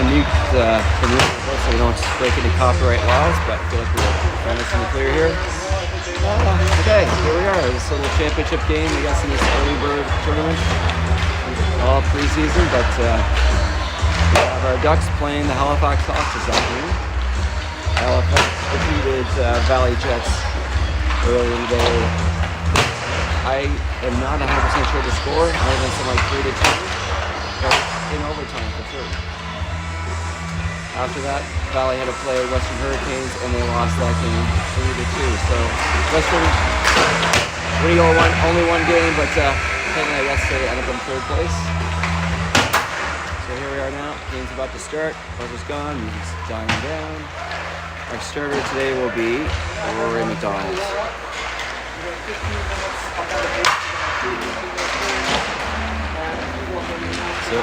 to mute the music so we don't break any copyright laws, but I feel like we're nice in the clear here. Okay, here we are. This little championship game, I guess, in this early bird tournament. All preseason, but we have our Ducks playing the Halifax Hawks this afternoon. Halifax defeated Valley Jets earlier today. I am not 100% sure the score. Might have been something like 3-2, but in overtime for sure. After that, Valley had to play Western Hurricanes, and they lost that game 3-2. So Western, we go only one game, but technically I guess they end up in third place. So here we are now. Game's about to start. Buzzer gone. Music's dying down. Our starter today will be Rory McDonald. So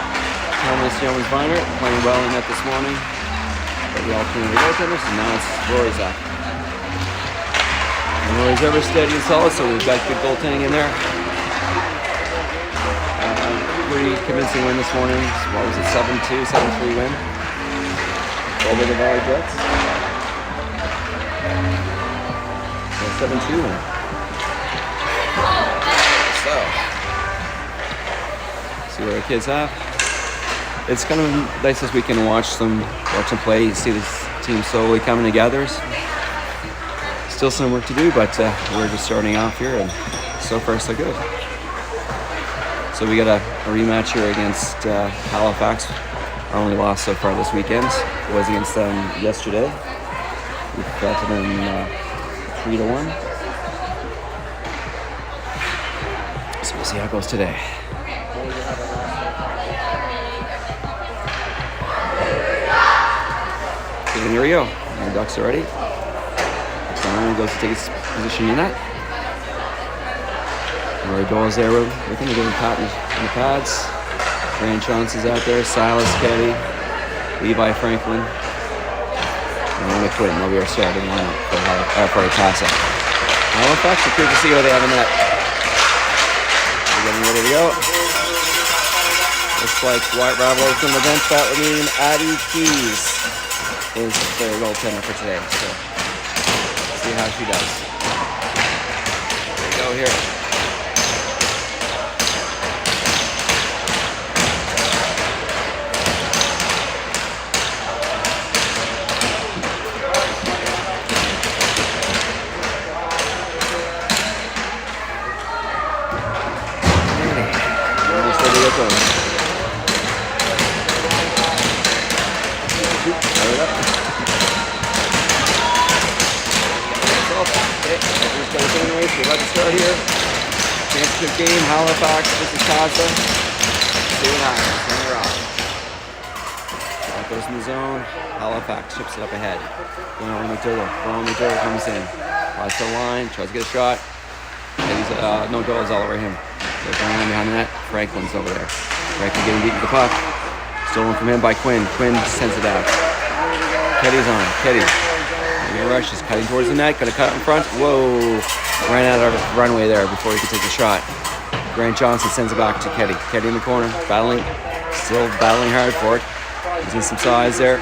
Thomas Yeomans-Viner playing well in net this morning. But the alternative goaltenders, and now it's Rory's up. And Rory's ever steady and solid, so we've got good goaltending in there. Pretty convincing win this morning. What was it, 7-2, 7-3 win over the Valley Jets. So 7-2 win. So, see what our kids have. It's kind of nice this weekend to watch them play. You see this team slowly coming together. Still some work to do, but we're just starting off here, and so far so good. So we got a rematch here against Halifax. Our only loss so far this weekend was against them yesterday. We got them 3-1. So we'll see how it goes today. And here we go. The Ducks are ready. Simon goes to take his position in that. Rory Doyle's there with him. They're giving Pat in the pads. Grant Johnson's out there. Silas Kelly. Levi Franklin. And Ryan McQuinn. They'll be our starting lineup for our TASA. Halifax, we're curious to see what they have in that. They're getting ready to go. Looks like White Ravel from the bench. That would mean Addie Keys is their goaltender for today. So let's see how she does. There we go here. We're about to start here. Championship game, Halifax versus TASA. See what happens. Turn her off. That goes in the zone. Halifax chips it up ahead. Going over McDougall. Comes in. Flies to the line. Tries to get a shot. And he's no goals all over him. They're going on behind the net. Franklin's over there. Franklin getting beat with the puck. Stolen from him by Quinn. Quinn sends it out. Keddy's on. Keddy. Rush is cutting towards the net. Got to cut in front. Whoa. Ran out of runway there before he could take the shot. Grant Johnson sends it back to Keddy. Keddy in the corner. Still battling hard for it. Using some size there.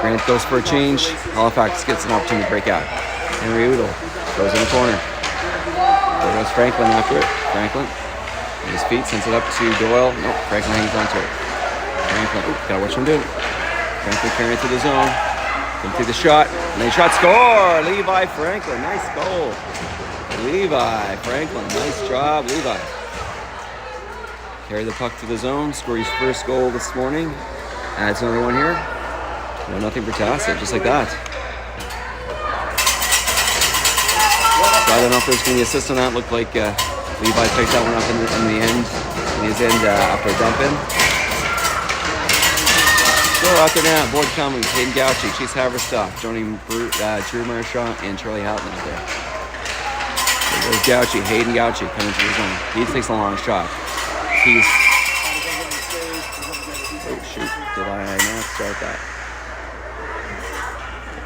Grant goes for a change. Halifax gets an opportunity to break out. Henry Udall goes in the corner. There goes Franklin after it. Franklin on his feet sends it up to Doyle. Nope, Franklin hangs on to it. Franklin, gotta watch him do it. Franklin carrying it to the zone. Can take the shot. And then shot, score! Levi Franklin, nice goal. Levi Franklin, nice job, Levi. Carry the puck to the zone, score his first goal this morning. Adds another one here. No, nothing for TASA, just like that. So I don't know if there's going to be assist on that. Looked like Levi picked that one up in the end. In his end after a dump in. So out there now, board coming. Hayden Gauchi, Chase Haverstock, joining Drew Marchand and Charlie Houghton out there. There goes Gauchi, Hayden Gauchi coming to the zone. He takes a long shot. He's. Oh shoot! Did I not start that?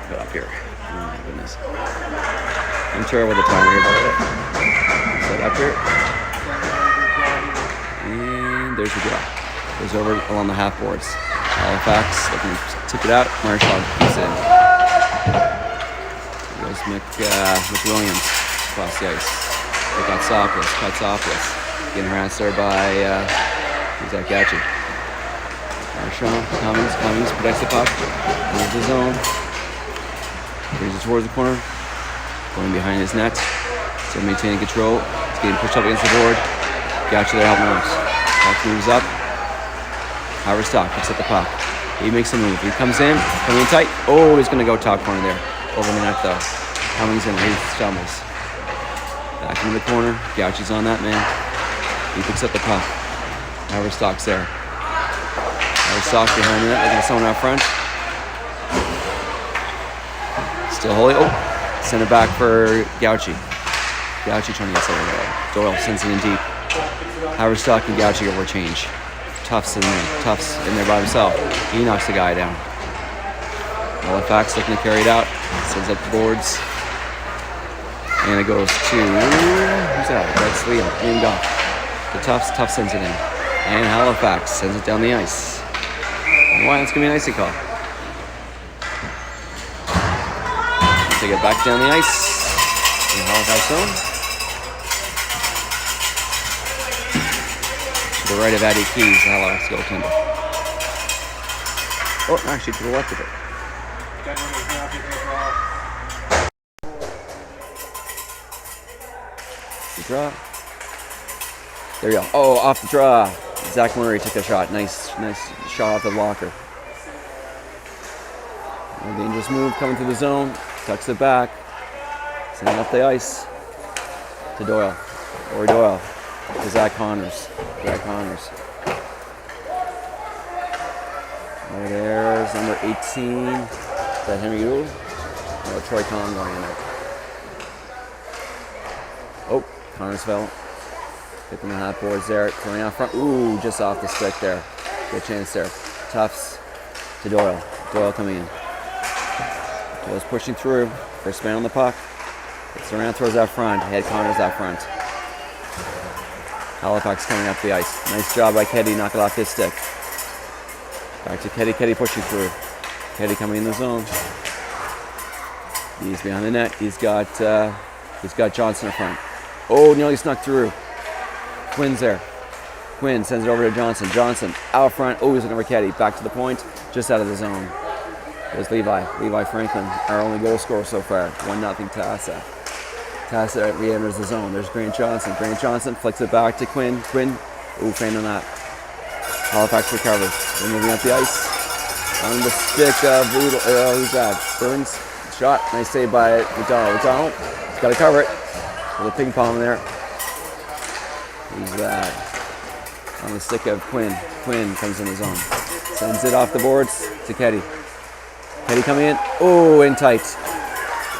Put up here. Oh my goodness. I'm terrible with the timer here, by the way. Set up here. And there's the draw. Goes over along the half boards. Halifax looking to tip it out. Marshall keeps it in. Goes McWilliams across the ice. They got Sopolis. Getting harassed there by who's that Gatchy? Marshall, Cummings protects the puck. Moves the zone. Brings it towards the corner. Going behind his net. Still maintaining control. It's getting pushed up against the board. Gatchy there helping out. Puck moves up. Haverstock picks up the puck. He makes a move. He comes in, coming in tight. Oh, he's going to go top corner there. Over the net though. Cummings in, he stumbles. Back into the corner. Gatchy's on that man. He picks up the puck. Haverstock's there. Haverstock behind the net, looking at someone out front. Still holding. Oh, send it back for Gauchi. Gauchi trying to get someone there. Doyle sends it in deep. Haverstock and Gauchi overchange. Tufts in there by himself. He knocks the guy down. Halifax looking to carry it out. Sends up the boards. And it goes to, who's that? That's Liam Goff. The Tufts sends it in. And Halifax sends it down the ice. And why? It's going to be an icing call. Take it back down the ice. In the Halifax zone. To the right of Addy Keys, the Halifax goaltender. Oh, actually to the left of it. The draw. There you go. Oh, off the draw. Zach Murray took a shot. Nice shot off the blocker. A dangerous move coming through the zone. Tucks it back. Sending up the ice to Doyle. Or Doyle. To Zach Connors. Right there's number 18. Is that Henry Yule? Oh, Troy Conn going in there. Oh, Connors fell. Hitting the half boards there. Coming out front. Ooh, just off the stick there. Good chance there. Tufts to Doyle. Doyle coming in. Doyle's pushing through. First man on the puck. It's around towards that front. Head Connors out front. Halifax coming up the ice. Nice job by Keddy. Knock it off his stick. Back to Keddy. Keddy pushing through. Keddy coming in the zone. He's behind the net. He's got Johnson up front. Oh, nearly snuck through. Quinn's there. Quinn sends it over to Johnson. Johnson out front. Oh, he's looking over Keddy. Back to the point. Just out of the zone. There's Levi Franklin, our only goal scorer so far. 1-0 TASA. TASA re-enters the zone. There's Grant Johnson. Grant Johnson flicks it back to Quinn. Quinn, ooh, faint on that. Halifax recovers. They're moving up the ice. On the stick of, who's that? Burns. Shot. Nice save by McDonald. McDonald, he's got to cover it. With a ping pong there. Who's that? On the stick of Quinn. Quinn comes in the zone. Sends it off the boards to Keddy. Keddy coming in. Oh, in tight.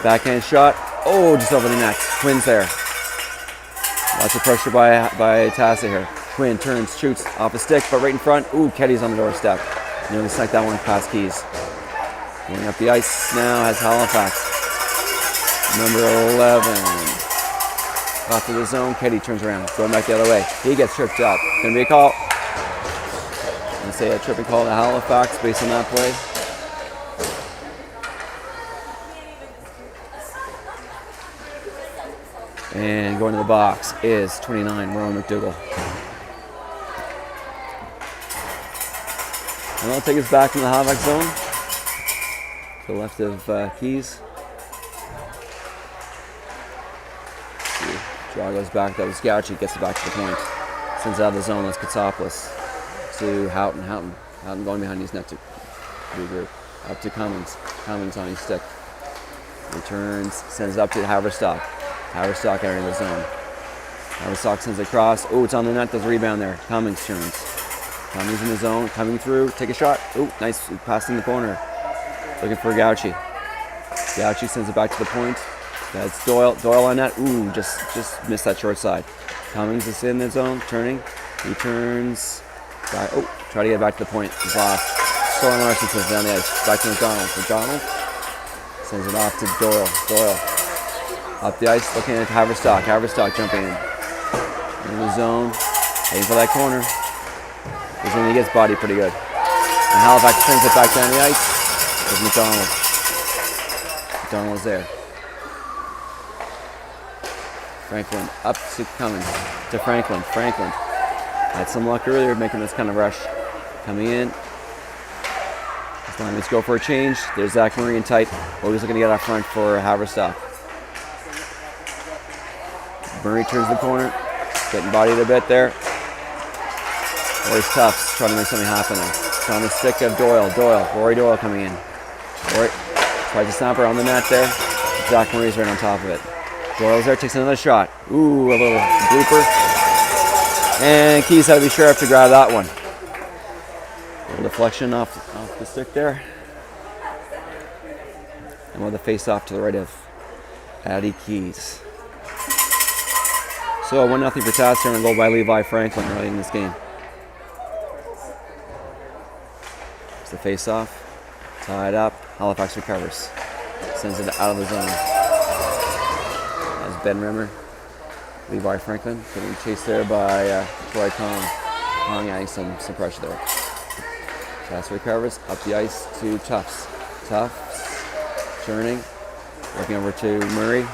Backhand shot. Oh, just over the net. Quinn's there. Lots of pressure by TASA here. Quinn turns, shoots off a stick, but right in front. Ooh, Keddy's on the doorstep. Nearly snuck that one past Keys. Going up the ice now has Halifax. Number 11. Off to the zone. Keddy turns around. Going back the other way. He gets tripped up. Gonna be a call. I'm gonna say a tripping call to Halifax based on that play. And going to the box is 29, Rowan McDougall. And that'll take us back in the Halifax zone. To the left of Keys. Draw goes back. That was Gauchi. Gets it back to the point. Sends out of the zone. That's Katsopoulos to Houghton. Houghton going behind his net to regroup. Up to Cummings. Cummings on his stick. Returns. Sends it up to Haverstock. Haverstock entering the zone. Haverstock sends it across. Oh, it's on the net. There's a rebound there. Cummings turns. Cummings in the zone. Coming through. Take a shot. Oh, nice passing the corner. Looking for Gauchi. Gauchi sends it back to the point. That's Doyle. Doyle on net. Ooh, just missed that short side. Cummings is in the zone. Turning. He turns. Back. Oh, try to get back to the point. He's lost. Soren Larson sends it down the ice. Back to McDonald. McDonald sends it off to Doyle. Doyle. Up the ice, looking at Haverstock. Haverstock jumping in the zone, heading for that corner. This is when he gets body pretty good. And Halifax sends it back down the ice. There's McDonald. McDonald's there. Franklin up to Cummins. To Franklin. Franklin had some luck earlier making this kind of rush. Coming in. This time let's go for a change. There's Zach Murray in tight. Always looking to get out front for Haverstock. Murray turns the corner. Getting bodied a bit there. Roy's Tufts trying to make something happen there. It's on the stick of Doyle. Rory Doyle coming in. Rory tries to snap her on the net there. Zach Murray's right on top of it. Doyle's there, takes another shot. Ooh, a little blooper. And Keys had to be sharp to grab that one. A little deflection off the stick there. And with a face off to the right of Addie Keys. So 1-0 for TASA and a goal by Levi Franklin early in this game. It's the face off. Tied up. Halifax recovers. Sends it out of the zone. As Ben Rimmer. Levi Franklin getting chased there by Troy Kong. Kong adding some pressure there. TASA recovers. Up the ice to Tufts. Tufts turning. Working over to Murray.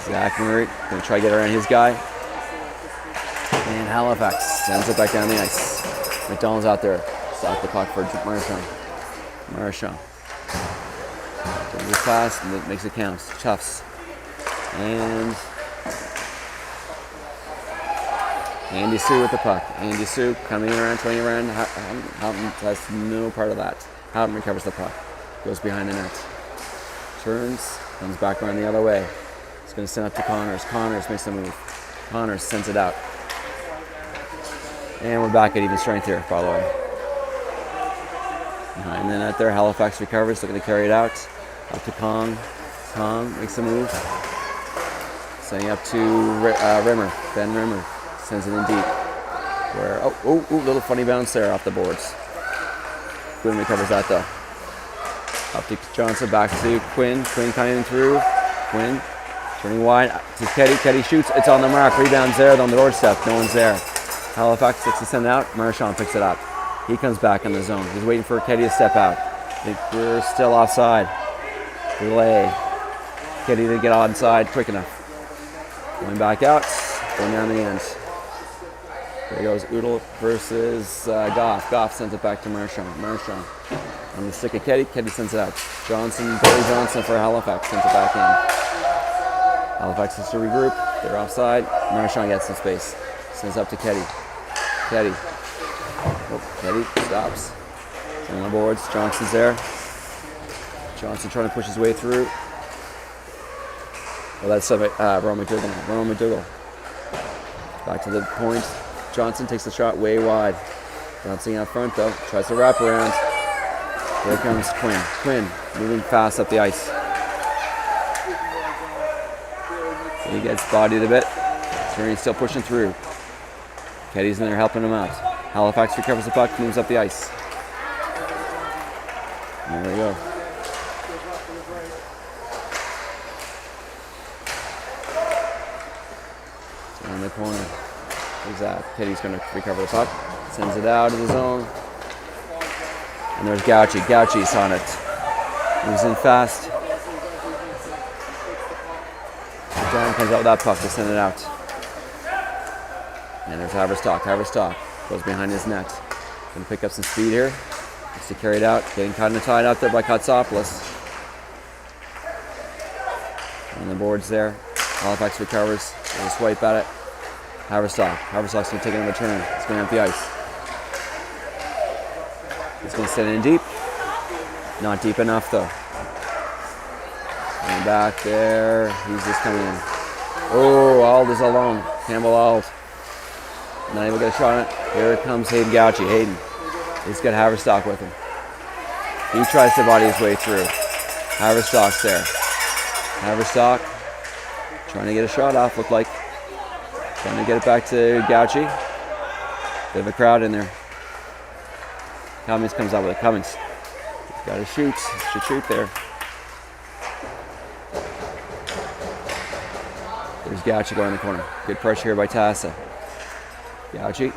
Zach Murray going to try to get around his guy. And Halifax sends it back down the ice. McDonald's out there. Stop the clock for Marchand. Turns it fast and it makes it count. Tufts. And Andy Sue with the puck. Andy Sue coming around, turning around. Houghton has no part of that. Houghton recovers the puck. Goes behind the net. Turns. Comes back around the other way. It's going to send up to Connors. Connors makes the move. Connors sends it out. And we're back at even strength here, by the way. Behind the net there, Halifax recovers, looking to carry it out. Up to Kong. Kong makes the move. Sending up to Rimmer. Ben Rimmer sends it in deep. Where little funny bounce there off the boards. Quinn recovers that though. Up to Johnson, back to Quinn. Quinn coming through. Quinn turning wide to Keddy. Keddy shoots. It's on the mark. Rebounds there on the doorstep. No one's there. Halifax looks to send it out. Marchand picks it up. He comes back in the zone. He's waiting for Keddy to step out. I think we're still offside. Delay. Keddy to get onside quick enough. Going back out. Going down the end. There goes Oodle versus Goff. Goff sends it back to Marchand. Marchand on the stick of Keddy. Keddy sends it out. Johnson, Billy Johnson for Halifax sends it back in. Halifax has to regroup. They're offside. Marchand gets some space. Sends up to Keddy. Keddy. Keddy stops. On the boards. Johnson's there. Johnson trying to push his way through. Well, that's Rowan McDougall. Back to the point. Johnson takes the shot way wide. Bouncing out front though. Tries to wrap around. Here comes Quinn. Quinn moving fast up the ice. He gets bodied a bit. He's still pushing through. Keddy's in there helping him out. Halifax recovers the puck, moves up the ice. There we go. In the corner. Who's that? Keddy's going to recover the puck. Sends it out of the zone. And there's Gauchi. Gauchi's on it. Moves in fast. John comes out with that puck to send it out. And there's Haverstock. Haverstock goes behind his net. Going to pick up some speed here. Gets to carry it out. Getting kind of tied out there by Katsopoulos. On the boards there. Halifax recovers. There's a swipe at it. Haverstock. Haverstock's going to take another turn. It's going up the ice. It's going to send it in deep. Not deep enough though. And back there. He's just coming in. Oh, Ald is alone. Campbell Ald. Not able to get a shot on it. Here comes Hayden Gauchi. Hayden. He's got Haverstock with him. He tries to body his way through. Haverstock's there. Haverstock trying to get a shot off, looked like. Trying to get it back to Gauchi. Bit of a crowd in there. Cummings comes out with it. Cummings. Got to shoot. Should shoot there. There's Gauchi going in the corner. Good pressure here by TASA. Gauchi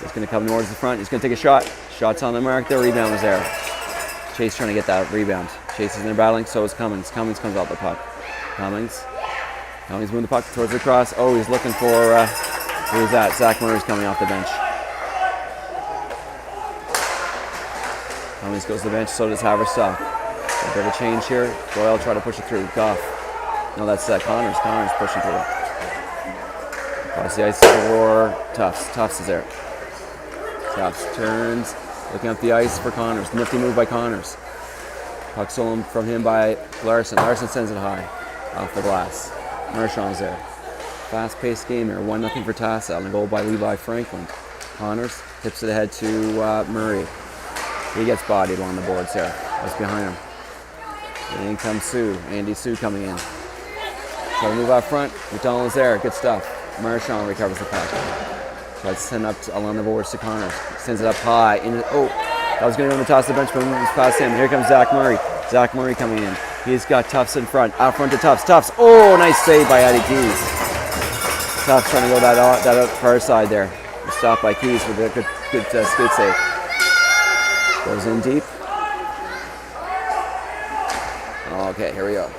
He's going to come towards the front. He's going to take a shot. Shot's on the mark. The rebound was there. Chase trying to get that rebound. Chase is in there battling. So is Cummings. Cummings comes out the puck. Cummings moving the puck towards the cross. Oh, he's looking for, who's that? Zach Murray's coming off the bench. Cummings goes to the bench, so does Haverstock. A bit of a change here. Doyle try to push it through. Goff. No, that's Connors. Connors pushing through. Across the ice for Tufts. Tufts is there. Tufts turns, looking up the ice for Connors. Nifty move by Connors. Puck stolen from him by Larson. Larson sends it high off the glass. Marchand's there. Fast-paced game here. 1-0 for TASA on a goal by Levi Franklin. Connors tips it ahead to Murray. He gets bodied along the boards there. That's behind him. And in comes Sue. Andy Sue coming in. Try to move out front. McDonald's there. Good stuff. Marchand recovers the puck. Tries to send up along the boards to Connors. Sends it up high. That was going to go on the toss of the bench, but it was past him. Here comes Zach Murray. Zach Murray coming in. He's got Tufts in front. Out front to Tufts. Tufts. Oh, nice save by Addy Keys. Tufts trying to go that far side there. Stopped by Keys with a good skate save. Goes in deep. Okay, here we go.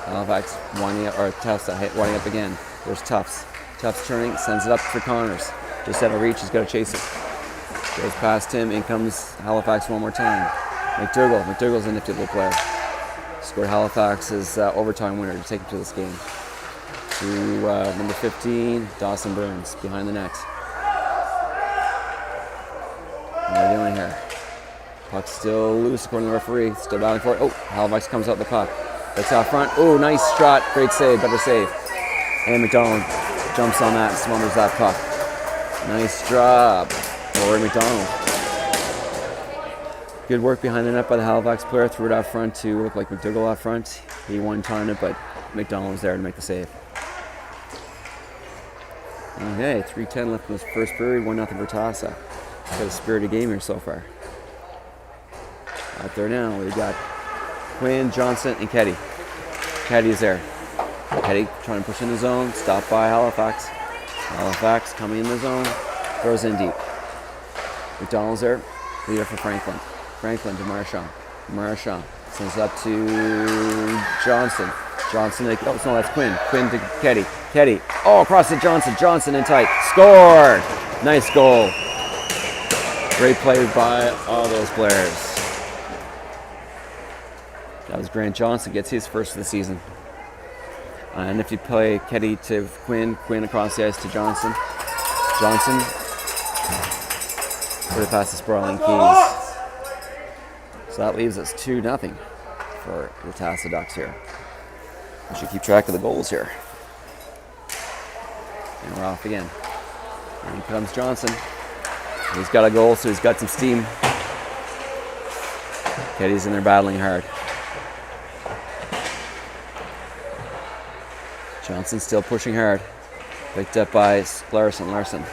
Halifax winding up, or Tufts winding up again. There's Tufts. Tufts turning, sends it up for Connors. Just out of reach, he's got to chase it. Goes past him, in comes Halifax one more time. McDougall's a nifty little player. Scored Halifax's overtime winner to take him to this game. To number 15, Dawson Burns, behind the net. What are we doing here? Puck's still loose according to the referee. Still battling for it. Oh, Halifax comes out the puck. It's out front. Oh, nice shot. Great save. Better save. And McDonald jumps on that and smothers that puck. Nice job for McDonald. Good work behind the net by the Halifax player. Threw it out front to look like McDougall out front. He one-timed it, but McDonald was there to make the save. Okay, 3:10 left in this first period. 1-0 for TASA. Got a spirited game here so far. Out there now, we've got Quinn, Johnson, and Keddy. Keddy's there. Keddy trying to push in the zone, stopped by Halifax. Halifax coming in the zone, throws in deep. McDonald's there, leader for Franklin. Franklin to Marchand. Marchand sends it up to Johnson. Johnson, no, that's Quinn. Quinn to Keddy. Keddy, across to Johnson. Johnson in tight. Score! Nice goal. Great play by all those players. That was Grant Johnson, gets his first of the season. And if you play Keddy to Quinn, Quinn across the ice to Johnson. Johnson, put it past the sprawling Keys. So that leaves us 2-0 for the TASA Ducks here. We should keep track of the goals here. And we're off again. And here comes Johnson. He's got a goal, so he's got some steam. Keddy's in there battling hard. Johnson still pushing hard. Picked up by Larson. Larson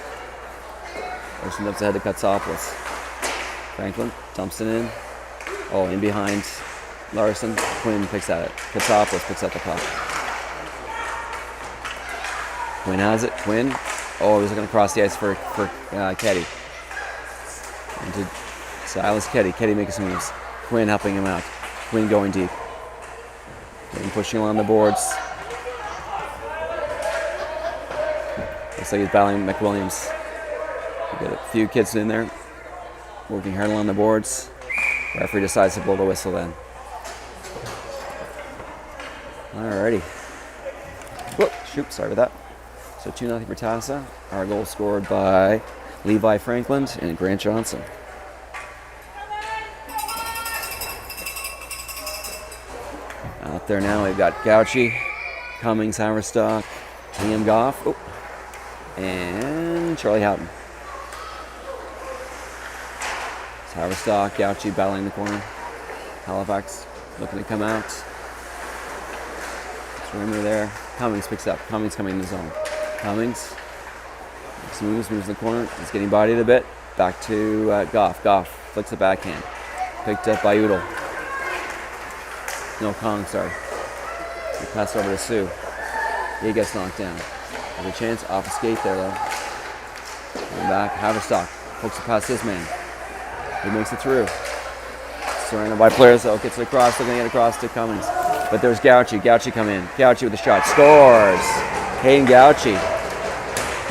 dumps ahead to Katsopoulos. Franklin dumps it in. Oh, in behind Larson. Quinn picks at it. Katsopoulos picks up the puck. Quinn has it. Quinn. Oh, he's going to cross the ice for Keddy. And to Silas Keddy. Keddy making some moves. Quinn helping him out. Quinn going deep. Quinn pushing along the boards. Looks like he's battling McWilliams. We got a few kids in there working hard along the boards. Referee decides to blow the whistle then. Alrighty. Whoop, shoot, sorry about that. So 2-0 for TASA. Our goal scored by Levi Franklin and Grant Johnson. Out there now we've got Gauchi, Cummings, Haverstock, Liam Goff, and Charlie Houghton. It's Haverstock, Gauchi battling the corner. Halifax looking to come out. Perimeter there. Cummings picks up. Cummings coming in the zone. Cummings moves in the corner. He's getting bodied a bit. Back to Goff. Goff flicks the backhand. Picked up by Udall. No, Kong, sorry. He passed over to Sue. He gets knocked down. There's a chance off a skate there, though. And back. Haverstock pokes it past his man. He makes it through. Surrounded by players, though. Gets it across. Looking to get across to Cummins. But there's Gauchi. Gauchi come in. Gauchi with a shot. Scores. Hayden Gauchi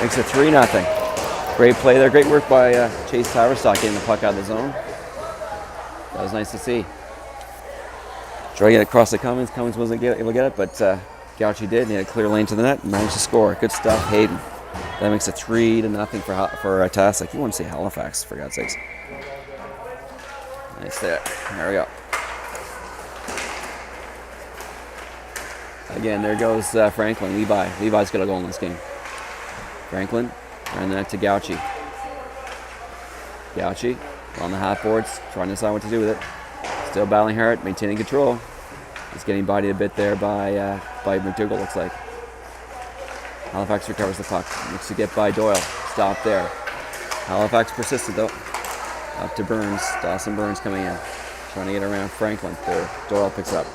makes it 3-0. Great play there. Great work by Chase Haverstock getting the puck out of the zone. That was nice to see. Trying to get across to Cummins. Cummins wasn't able to get it, but Gauchi did. And he had a clear lane to the net and managed to score. Good stuff, Hayden. That makes it 3-0 for TASA. You want to say Halifax, for God's sakes. Nice there. There we go. Again, there goes Franklin. Levi's got a goal in this game. Franklin, and then to Gauchi. Gauchi on the half boards, trying to decide what to do with it. Still battling hard, maintaining control. He's getting bodied a bit there by McDougall, looks like. Halifax recovers the puck. Looks to get by Doyle. Stop there. Halifax persisted though. Up to Burns. Dawson Burns coming in. Trying to get around Franklin. There. Doyle picks up.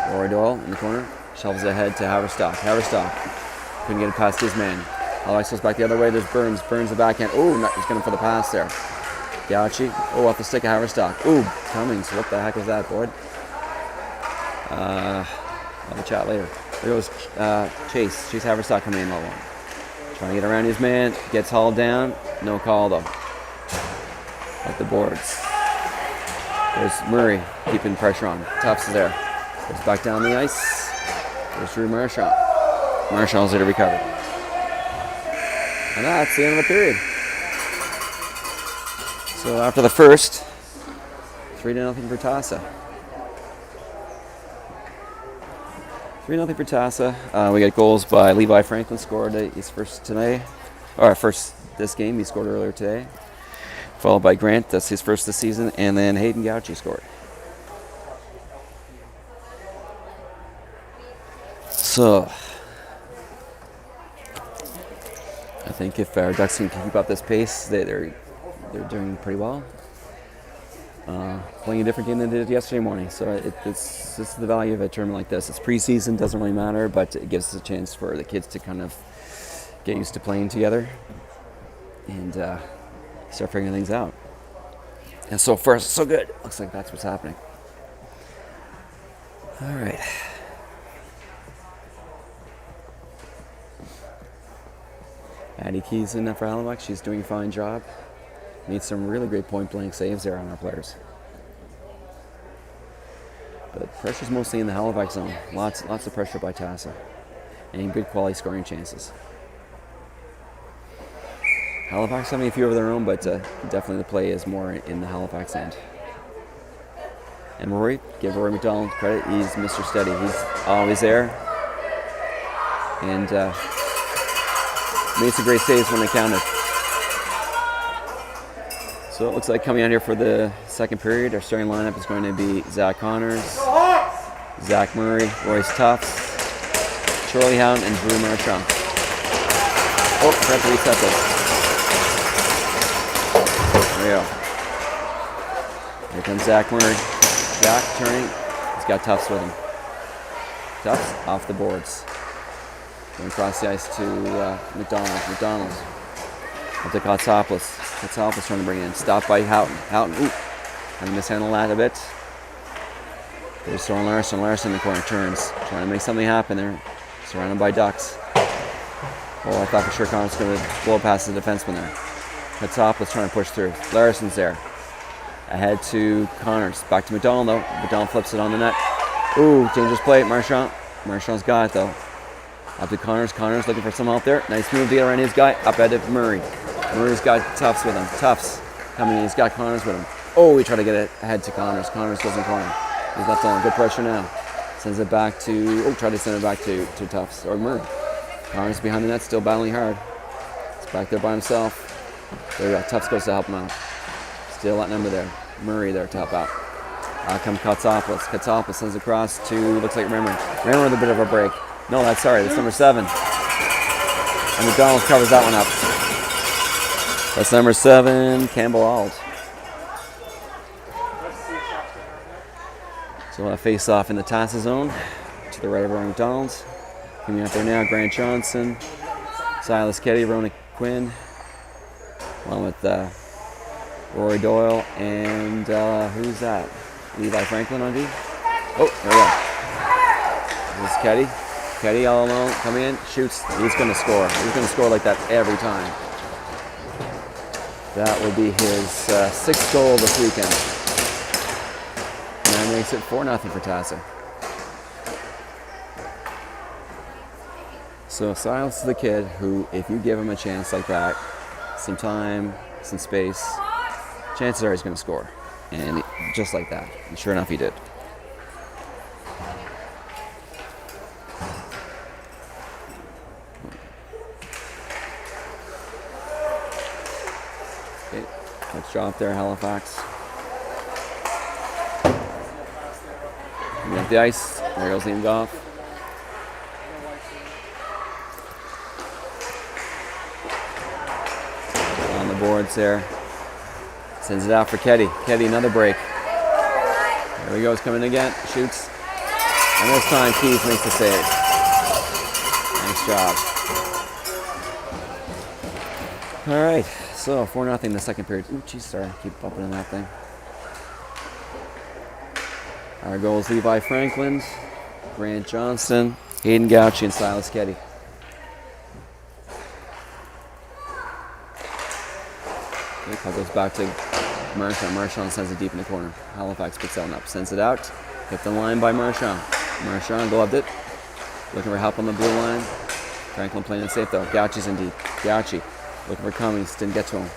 Rory Doyle in the corner. Shovels ahead to Haverstock. Haverstock couldn't get it past his man. Halifax goes back the other way. There's Burns. Burns the backhand. Oh, he's going for the pass there. Gauchi. Oh, off the stick of Haverstock. Ooh, Cummings. What the heck was that, boy? I'll have a chat later. There goes Chase. Chase Haverstock coming in level one. Trying to get around his man. Gets hauled down. No call, though. At the boards. There's Murray keeping pressure on. Tufts is there. Goes back down the ice. There's Drew Marchand. Marchand's there to recover. And that's the end of the period. So after the first, 3-0 for TASA. 3-0 for TASA. We got goals by Levi Franklin, scored his first today. Or first this game, he scored earlier today. Followed by Grant, that's his first this season. And then Hayden Gauchi scored. So, I think if our Ducks can keep up this pace, they're doing pretty well. Playing a different game than they did yesterday morning. So this is the value of a tournament like this. It's preseason, doesn't really matter, but it gives us a chance for the kids to kind of get used to playing together and start figuring things out. And so far, so good. Looks like that's what's happening. All right. Addie Key's in for Halifax. She's doing a fine job. Made some really great point-blank saves there on our players. But pressure's mostly in the Halifax zone. Lots of pressure by TASA. And good quality scoring chances. Halifax having a few of their own, but definitely the play is more in the Halifax end. And Rory, give Rory McDonald credit. He's Mr. Steady. He's always there. And made some great saves when they counted. So it looks like coming out here for the second period, our starting lineup is going to be Zach Connors, Zach Murray, Royce Tufts, Charlie Houghton, and Drew Marchand. Oh, forgot to reset this. There we go. Here comes Zach Murray. Zach turning. He's got Tufts with him. Tufts off the boards. Going across the ice to McDonald. McDonald. Up to Kotsopoulos. Kotsopoulos trying to bring it in. Stopped by Houghton. Houghton, ooh. Trying to mishandle that a bit. There's Soren Larson. Larson in the corner turns. Trying to make something happen there. Surrounded by Ducks. Oh, I thought for sure Connors was going to blow past the defenseman there. Kotsopoulos trying to push through. Larson's there. Ahead to Connors. Back to McDonald though. McDonald flips it on the net. Ooh, dangerous play. Marchand. Marchand's got it though. Up to Connors. Connors looking for some help there. Nice move to get around his guy. Up ahead to Murray. Murray's got Tufts with him. Tufts coming in. He's got Connors with him. Oh, he tried to get it ahead to Connors. Connors goes in corner. He's left on. Good pressure now. Sends it back to... Oh, tried to send it back to Tufts. Or Murray. Connors behind the net, still battling hard. He's back there by himself. There we go. Tufts goes to help him out. Still that number there. Murray there to help out. Out comes Kotsopoulos. Kotsopoulos sends across to... Looks like Rimmer. Rimmer with a bit of a break. No, that's number 7. And McDonald covers that one up. That's number 7, Campbell Ald. So we'll have face off in the TASA zone to the right of Rory McDonald. Coming out there now, Grant Johnson, Silas Ketty, Rona Quinn, along with Rory Doyle and who's that? Levi Franklin on D. Oh, there we go. This is Keddy. Keddy all alone, coming in, shoots. He's going to score. He's going to score like that every time. That will be his sixth goal this weekend. And that makes it 4-0 for TASA. So Silas is the kid who, if you give him a chance like that, some time, some space, chances are he's going to score. And just like that. And sure enough, he did. Okay, let's drop there, Halifax. Up the ice. There goes Liam Goff. On the boards there. Sends it out for Keddy. Keddy, another break. There he goes, coming again. Shoots. And this time, Keith makes the save. Nice job. All right, so 4-0 in the second period. Ooh, geez, sorry, keep bumping in that thing. Our goals: Levi Franklin, Grant Johnson, Hayden Gauchi, and Silas Keddy. Okay, puck goes back to Marchand. Marchand sends it deep in the corner. Halifax picks that one up, sends it out. Hit the line by Marchand. Marchand gloved it. Looking for help on the blue line. Franklin playing it safe though. Gauchi's in deep. Gauchi looking for Cummings. Didn't get to him.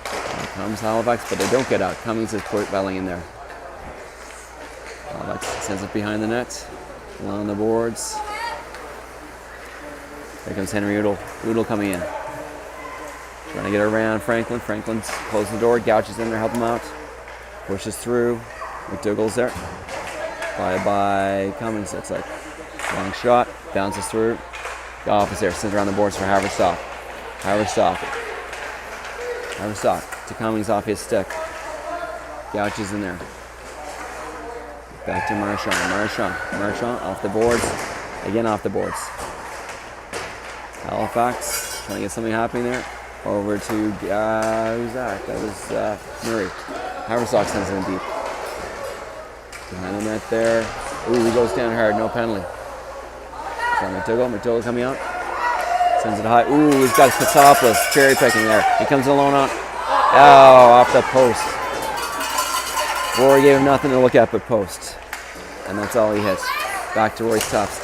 Here comes Halifax, but they don't get out. Cummings is battling in there. Halifax sends it behind the net. Along the boards. There comes Henry Udall. Udall coming in. Trying to get around Franklin. Franklin's closed the door. Gouches in there, help him out. Pushes through. McDougall's there. By Cummings, looks like. Long shot. Bounces through. Goff is there. Sends around the boards for Haverstock. Haverstock to Cummings off his stick. Gouches in there. Back to Marchand. Marchand off the boards. Again off the boards. Halifax trying to get something happening there. Over to, who's that? That was Murray. Haverstock sends it in deep. Behind the net there. Ooh, he goes down hard, no penalty. So McDougall coming out. Sends it high. Ooh, he's got Katsopoulos cherry picking there. He comes alone on. Oh, off the post. Rory gave him nothing to look at but post. And that's all he hits. Back to Roy's Tufts.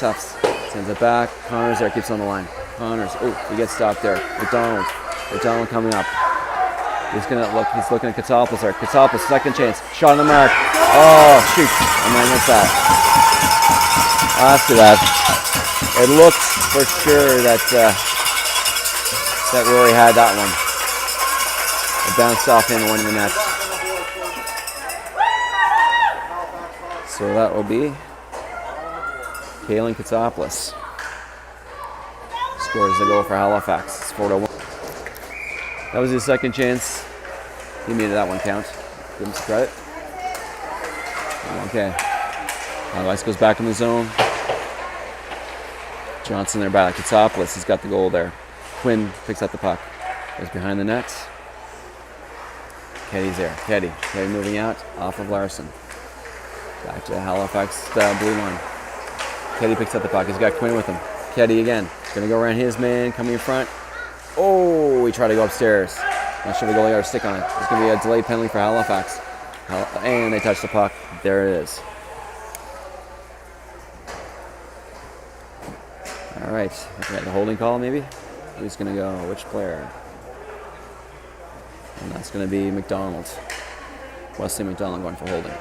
Sends it back. Connors there, keeps on the line. Connors, ooh, he gets stopped there. McDonald coming up. He's looking at Katsopoulos there. Katsopoulos, second chance. Shot on the mark. Oh, shoot. I might miss that. After that, it looked for sure that Rory had that one. It bounced off him and went in the net. So that will be Kalen Katsopoulos. Scores the goal for Halifax. It's 4-1. That was his second chance. He made that one count. Give him some credit. Okay. Halifax goes back in the zone. Johnson there by Katsopoulos. He's got the goal there. Quinn picks up the puck. Goes behind the net. Keddy's there. Keddy moving out off of Larson. Back to the Halifax blue line. Keddy picks up the puck. He's got Quinn with him. Keddy again. Going to go around his man, coming in front. Oh, he tried to go upstairs. Not sure the goalie got a stick on it. It's going to be a delayed penalty for Halifax. And they touch the puck. There it is. All right. The holding call, maybe? Who's going to go? Which player? And that's going to be McDonald. Wesley McDonald going for holding.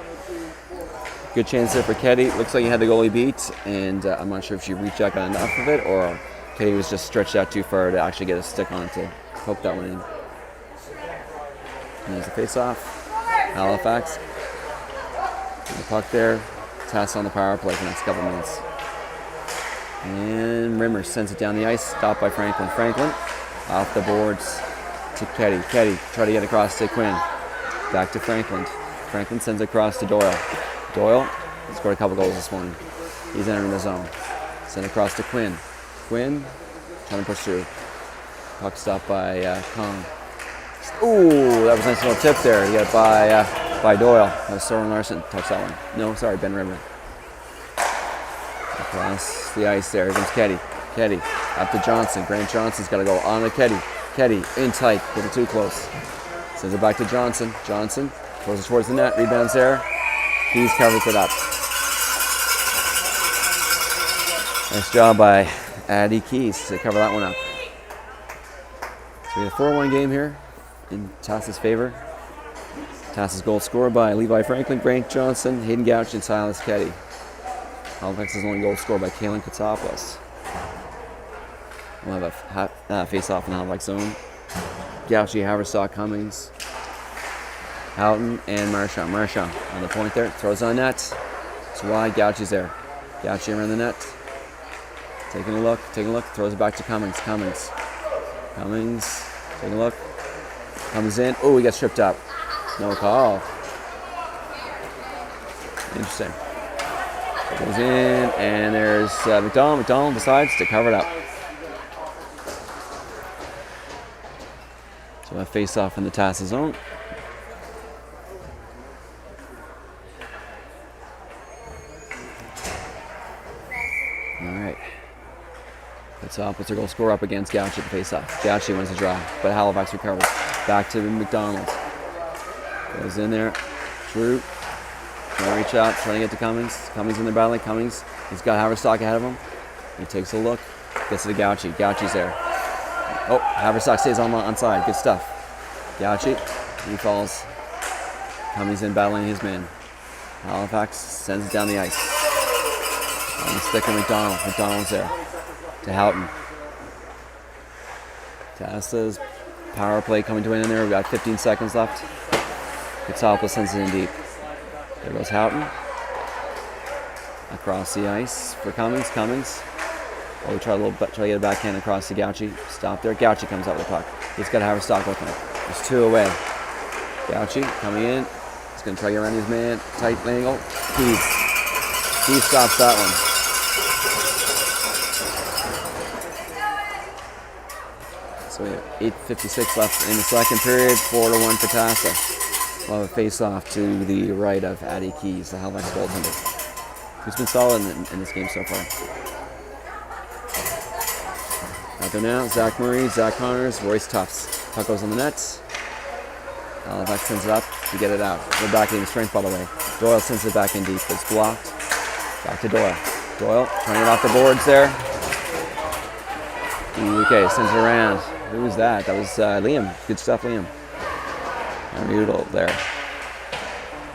Good chance there for Keddy. Looks like he had the goalie beat, and I'm not sure if she reached out got enough of it, or Keddy was just stretched out too far to actually get a stick on it to poke that one in. And there's a face-off. Halifax. And the puck there. TASA on the power play for the next couple minutes. And Rimmer sends it down the ice. Stopped by Franklin. Franklin off the boards to Keddy. Keddy try to get across to Quinn. Back to Franklin. Franklin sends it across to Doyle. Doyle scored a couple goals this morning. He's entering the zone. Send it across to Quinn. Quinn trying to push through. Puck stopped by Kong. Ooh, that was a nice little tip there. He got it by Doyle. That was Soren Larson touched that one. No, sorry, Ben River. Across the ice there. Here comes Keddy. Keddy up to Johnson. Grant Johnson's got to go on to Keddy. Keddy in tight. Get it too close. Sends it back to Johnson. Johnson throws it towards the net. Rebounds there. Keys covers it up. Nice job by Addy Keys to cover that one up. So we have a 4-1 game here in TASA's favor. TASA's goal scored by Levi Franklin, Grant Johnson, Hayden Gouch, and Silas Keddy. Halifax's only goal scored by Kalen Katsopoulos. We'll have a face-off in the Halifax zone. Gouchy, Haverstock, Cummings, Houghton, and Marchand. Marchand on the point there, throws on net. It's wide, Gouchy's there. Gouchy around the net. Taking a look, throws it back to Cummings. Cummings, taking a look. Comes in. Oh, he gets tripped up. No call. Interesting. Goes in, and there's McDonald. McDonald decides to cover it up. So a face-off in the TASA zone. All right. Puts their goal scorer up against Gouchy at the face-off. Gouchy wins the draw, but Halifax recovers. Back to McDonald. Goes in there. Drew. Trying to reach out, trying to get to Cummings. Cummings in the battle. Cummings. He's got Haverstock ahead of him. He takes a look. Gets to Gouchy. Gouchy's there. Oh, Haverstock stays on side. Good stuff. Gouchy. He falls. Cummings in battling his man. Halifax sends it down the ice. On the stick of McDonald. McDonald's there. To Houghton. TASA's power play coming to an end there. We've got 15 seconds left. Katsopoulos sends it in deep. There goes Houghton. Across the ice for Cummings. Cummings. Oh, we try to get a backhand across to Gouchy. Stop there. Gouchy comes out with the puck. He's got to have a stock with him. There's 2 away. Gouchy coming in. He's going to try to get around his man. Tight angle. Keys stops that one. So we have 8:56 left in the second period. 4-1 for TASA. We'll have a face-off to the right of Addy Keys, the Halifax goaltender, who's been solid in this game so far. Out there now, Zach Murray, Zach Connors, Royce Tufts. Puck goes on the net. Halifax sends it up to get it out. We're back in strength, by the way. Doyle sends it back in deep. It's blocked. Back to Doyle. Doyle trying to get off the boards there. Okay, sends it around. Who was that? That was Liam. Good stuff, Liam. Noodle there.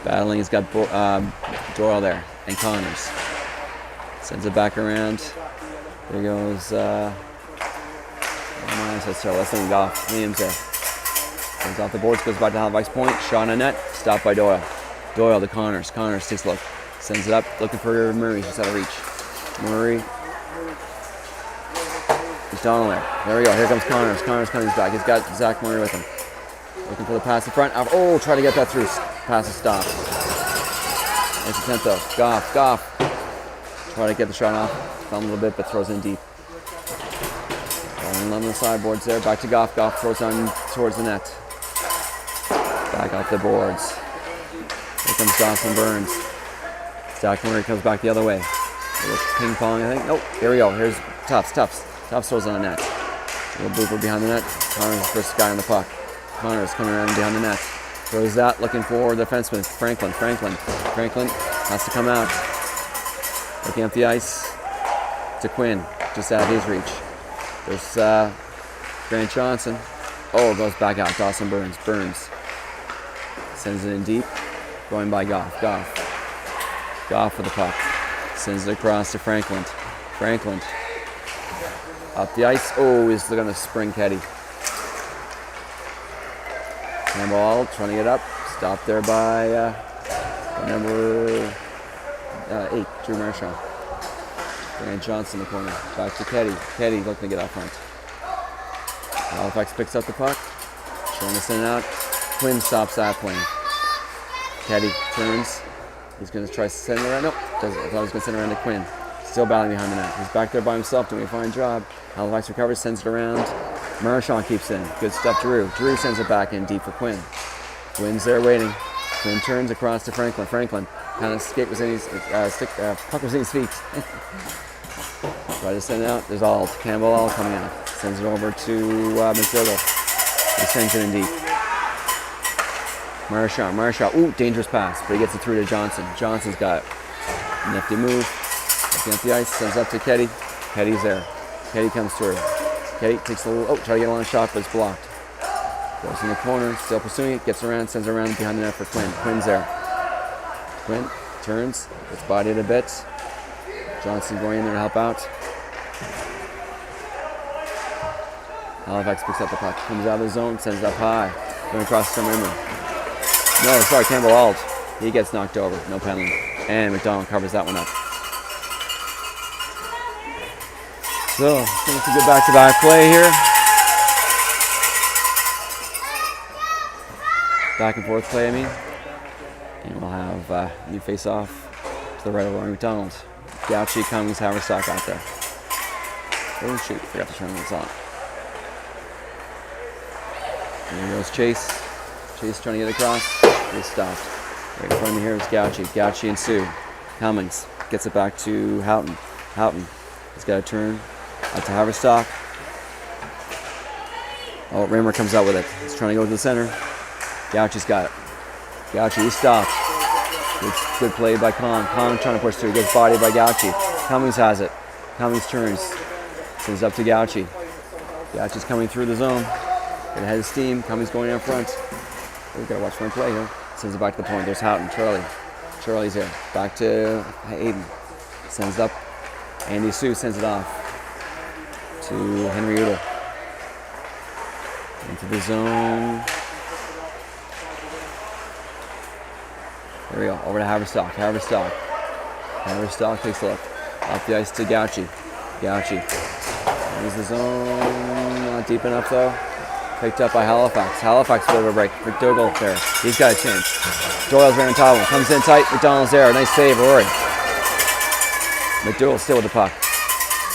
Battling, he's got Doyle there. And Connors. Sends it back around. There goes, let's let him go off. Liam's there. Comes off the boards, goes back to Halifax point. Shot on net. Stopped by Doyle. Doyle to Connors. Connors takes a look. Sends it up. Looking for Murray. He's out of reach. Murray. McDonald there. There we go. Here comes Connors. Connors coming back. He's got Zach Murray with him. Looking for the pass in front. Oh, try to get that through. Pass is stopped. Nice attempt though. Goff. Try to get the shot off. Fell a little bit, but throws in deep. On the sideboards there. Back to Goff. Goff throws on towards the net. Back off the boards. Here comes Dawson Burns. Zach Murray comes back the other way. Ping pong, I think. Nope. Here we go. Here's Tufts. Tufts throws on the net. A little booper behind the net. Connors is the first guy on the puck. Connors coming around behind the net. Throws that, looking for the defenseman. Franklin has to come out. Looking up the ice to Quinn, just out of his reach. There's Grant Johnson. Oh, goes back out. Dawson Burns. Sends it in deep. Going by Goff. Goff for the puck. Sends it across to Franklin. Up the ice. Oh, he's going to spring Keddy. Handball, trying to get up. Stopped there by number 8, Drew Marchand. Grant Johnson in the corner. Back to Keddy. Keddy looking to get out front. Halifax picks up the puck. Trying to send it out. Quinn stops that plane. Keddy turns. He's going to try to send it around. Nope. I thought he was going to send it around to Quinn. Still battling behind the net. He's back there by himself doing a fine job. Halifax recovers, sends it around. Marchand keeps in. Good stuff, Drew. Drew sends it back in deep for Quinn. Quinn's there waiting. Quinn turns across to Franklin. Franklin kind of skate was in his puck was in his feet. Try to send it out. There's Ald. Campbell Ald coming out. Sends it over to McDougall. He sends it in deep. Marchand. Ooh, dangerous pass, but he gets it through to Johnson. Johnson's got it. Nifty move. Looking at the ice. Sends up to Keddy. Keddy's there. Keddy comes through. Keddy takes a little. Try to get a long shot, but it's blocked. Goes in the corner. Still pursuing it. Gets around. Sends it around behind the net for Quinn. Quinn's there. Quinn turns. Gets bodied a bit. Johnson going in there to help out. Halifax picks up the puck. Comes out of the zone. Sends it up high. Going across the rim. No, sorry, Campbell Ald. He gets knocked over. No penalty. And McDonald covers that one up. So, it's a good back-to-back play here. Back and forth play, I mean. And we'll have a new face-off to the right of Laurie McDonald. Gauchi, Cummings, Haverstock out there. Oh, shoot. Forgot to turn this on. There goes Chase. Chase trying to get across. He stopped. Right in front of me here is Gauchi. Gauchi and Sue. Cummings gets it back to Houghton. Houghton. He's got to turn out to Haverstock. Oh, Raymer comes out with it. He's trying to go to the center. Gauchi's got it. Gauchi, he stopped. Good play by Con. Con trying to push through. Gets bodied by Gauchi. Cummings has it. Cummings turns. Sends up to Gauchi. Gauchi's coming through the zone. Get ahead of steam. Cummings going in front. We've got to watch front play here. Sends it back to the point. There's Houghton. Charlie's here. Back to Aiden. Sends it up. Andy Sue sends it off to Henry Udall. Into the zone. There we go. Over to Haverstock. Haverstock takes a look. Off the ice to Gauchi. There's the zone. Not deep enough though. Picked up by Halifax. Halifax bit of a break. McDougall there. He's got a chance. Doyle's right on top of him. Comes in tight. McDonald's there. Nice save, Rory. McDougall still with the puck.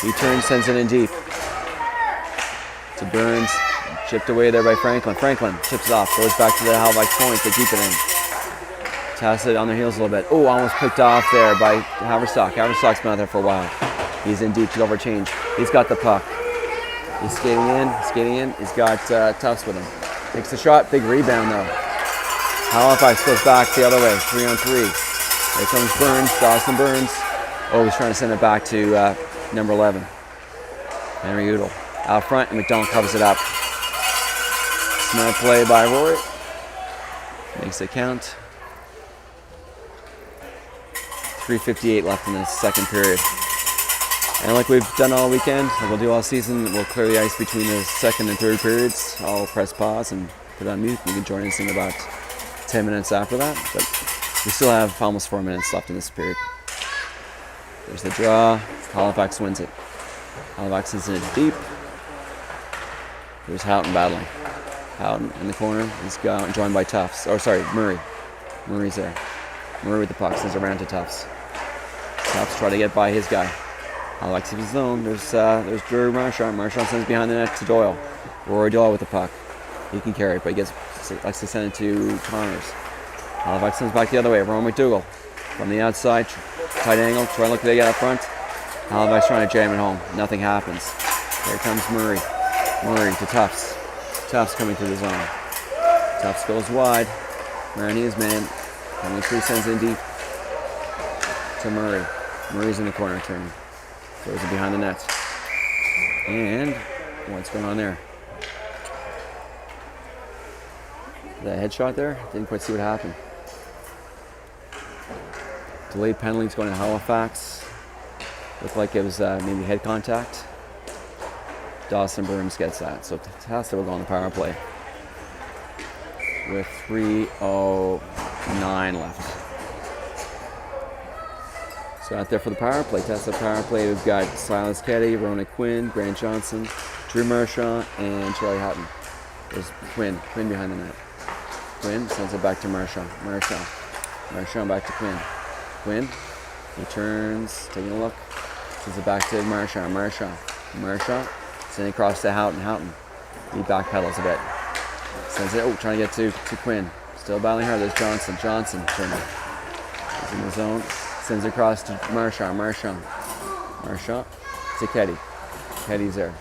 He turns, sends it in deep. To Burns. Chipped away there by Franklin. Franklin chips it off. Goes back to the Halifax point. They keep it in. TASA on their heels a little bit. Oh, almost picked off there by Haverstock. Haverstock's been out there for a while. He's in deep to overchange. He's got the puck. He's skating in. He's got Tufts with him. Takes the shot. Big rebound though. Halifax goes back the other way. 3-on-3. There comes Burns. Dawson Burns. Oh, he's trying to send it back to number 11. Henry Udall. Out front, and McDonald covers it up. Smart play by Rory. Makes it count. 3:58 left in the second period. And like we've done all weekend, like we'll do all season, we'll clear the ice between the second and third periods. I'll press pause and put it on mute. You can join us in about 10 minutes after that. But we still have almost 4 minutes left in this period. There's the draw. Halifax wins it. Halifax is in it deep. There's Houghton battling. Houghton in the corner. He's joined by Tufts. Oh, sorry, Murray. Murray's there. Murray with the puck. Sends around to Tufts. Tufts try to get by his guy. Halifax in his zone. There's Drew Marchand. Marchand sends behind the net to Doyle. Rory Doyle with the puck. He can carry it, but he likes to send it to Connors. Halifax sends back the other way. Ron McDougall from the outside. Tight angle. Try to look at it up front. Halifax trying to jam it home. Nothing happens. There comes Murray. Murray to Tufts. Tufts coming through the zone. Tufts goes wide. Randy is man. Coming through, sends in deep to Murray. Murray's in the corner turn. Throws it behind the net. And what's going on there? The headshot there? Didn't quite see what happened. Delayed penalties going to Halifax. Looked like it was maybe head contact. Dawson Burns gets that. So TASA will go on the power play with 3:09 left. So out there for the power play. TASA power play. We've got Silas Keddy, Rona Quinn, Grant Johnson, Drew Marchand, and Charlie Houghton. There's Quinn behind the net. Quinn sends it back to Marchand. Marchand back to Quinn. Quinn returns, taking a look. Sends it back to Marchand. Marchand. Sending across to Houghton. He backpedals a bit. Sends it. Oh, trying to get to Quinn. Still battling hard. There's Johnson. Johnson turning. He's in the zone. Sends it across to Marchand. Marchand to Keddy. Keddy's there.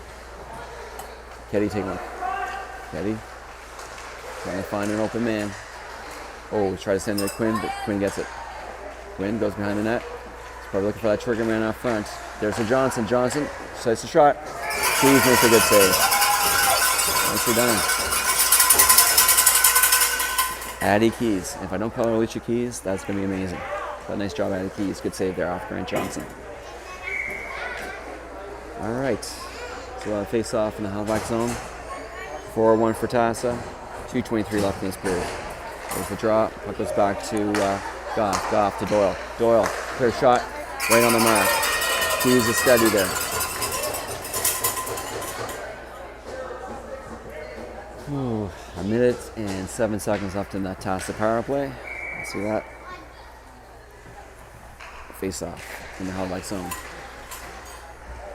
Keddy taking a look. Keddy trying to find an open man. Oh, try to send it to Quinn, but Quinn gets it. Quinn goes behind the net. He's probably looking for that trigger man out front. There's the Johnson. Johnson sets the shot. Keys makes a good save. Nicely done. Addie Keys. If I don't call her Alicia Keys, that's going to be amazing. But nice job, Addie Keys. Good save there off Grant Johnson. All right. So face off in the Halifax zone. 4-1 for TASA. 2:23 left in this period. There's the draw. Puck goes back to Goff. Goff to Doyle. Doyle. Clear shot. Right on the mark. Keys is steady there. Ooh, 1 minute and 7 seconds left in that TASA power play. See that? Face off in the Halifax zone.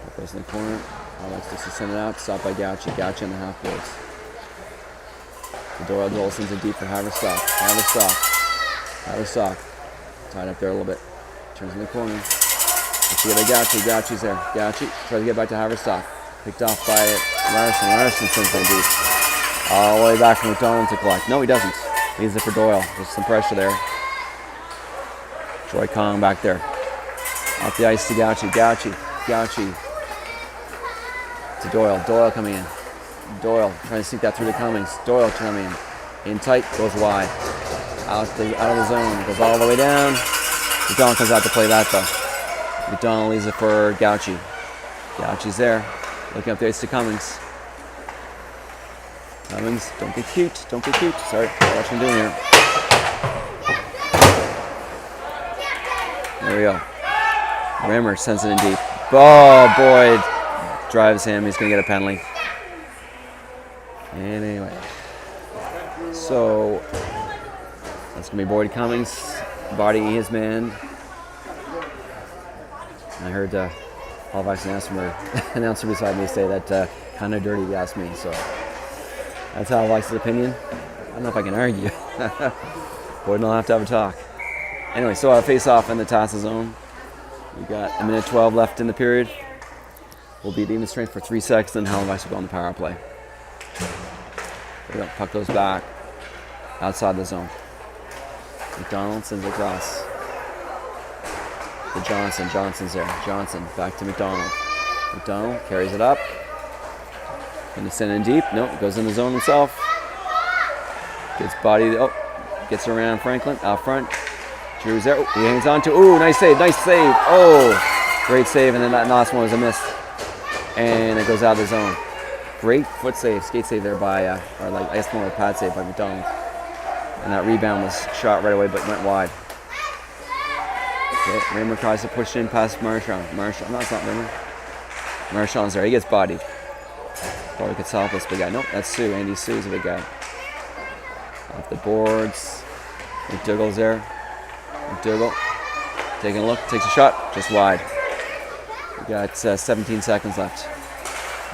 Puck goes in the corner. Halifax just to send it out. Stopped by Gauchi. Gauchi in the half boards. Doyle. Doyle sends it deep for Haverstock. Haverstock. Tied up there a little bit. Turns in the corner. Let's get a Gauchi. Gauchi's there. Gauchi tries to get back to Haverstock. Picked off by Larson. Larson sends it deep. All the way back from McDonald to collect. No, he doesn't. Leaves it for Doyle. There's some pressure there. Troy Kong back there. Off the ice to Gauchi. Gauchi. To Doyle. Doyle coming in. Doyle trying to sneak that through the Cummings. Doyle coming in tight, goes wide. Out of the zone. Goes all the way down. McDonald comes out to play that though. McDonald leaves it for Gauchi. Gauchi's there. Looking up the ice to Cummings. Cummings, don't be cute. Don't be cute. Sorry, what I'm doing here. There we go. Rimmer sends it in deep. Oh, Boyd drives him. He's going to get a penalty. And anyway. So, that's going to be Boyd Cummings bodying his man. I heard Halifax announcer beside me say that kind of dirty, if you ask me. So, that's Halifax's opinion. I don't know if I can argue. Boyd and I'll have to have a talk. Anyway, so face off in the TASA zone. We got 1 minute 12 left in the period. We'll be at even strength for 3 seconds, then Halifax will go on the power play. There we go. Puck goes back outside the zone. McDonald sends it across to Johnson. Johnson's there. Johnson back to McDonald. McDonald carries it up. Going to send it in deep. Nope, goes in the zone himself. Gets bodied. Oh, gets around Franklin out front. Drew's there. Oh, he hangs on to. Ooh, nice save. Oh, great save. And then that last one was a miss. And it goes out of the zone. Great foot save, skate save there by, or like I guess more like a pad save by McDonald. And that rebound was shot right away, but went wide. Okay, Rimmer tries to push in past Marchand. No, it's not Rimmer. Marchand's there. He gets bodied. Thought we could solve this big guy. Nope, that's Sue. Andy Sue's a big guy. Off the boards. McDougall's there. McDougall taking a look, takes a shot, just wide. We got 17 seconds left.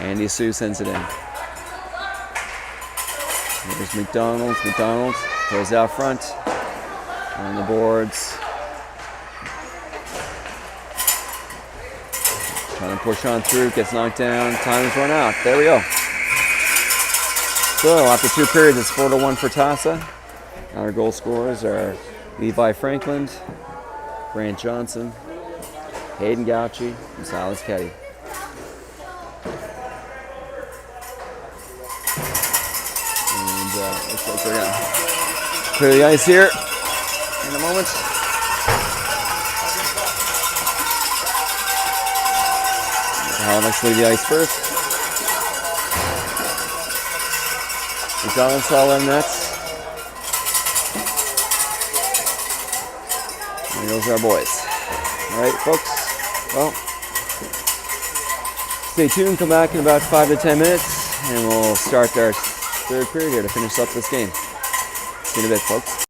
Andy Sue sends it in. There's McDonald. McDonald throws it out front. On the boards. Trying to push on through, gets knocked down. Time is run out. There we go. So after 2 periods, it's 4-1 for TASA. Our goal scorers are Levi Franklin, Grant Johnson, Hayden Gauchi, and Silas Keddy. And looks like they're going to clear the ice here in a moment. Halifax leave the ice first. McDonald saw them nets. And those are our boys. Alright, folks. Well, stay tuned. Come back in about 5 to 10 minutes, and we'll start our 3rd period here to finish up this game. See you in a bit, folks.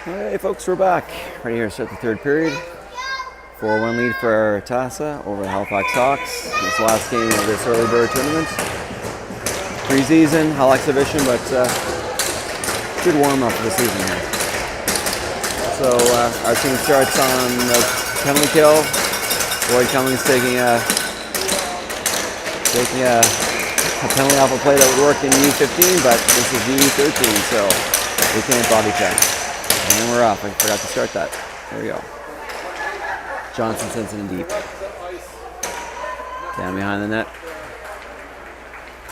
Hey folks, we're back. Right here to start the third period. 4-1 lead for TASA over the Halifax Hawks. It's the last game of this early bird tournament. Pre-season, Hal exhibition, but good warm-up for the season here. So our team starts on the penalty kill. Lloyd Cummings taking a penalty off a play that would work in U15, but this is U13, so we can't body check. And we're off. I forgot to start that. There we go. Johnson sends it in deep. Down behind the net.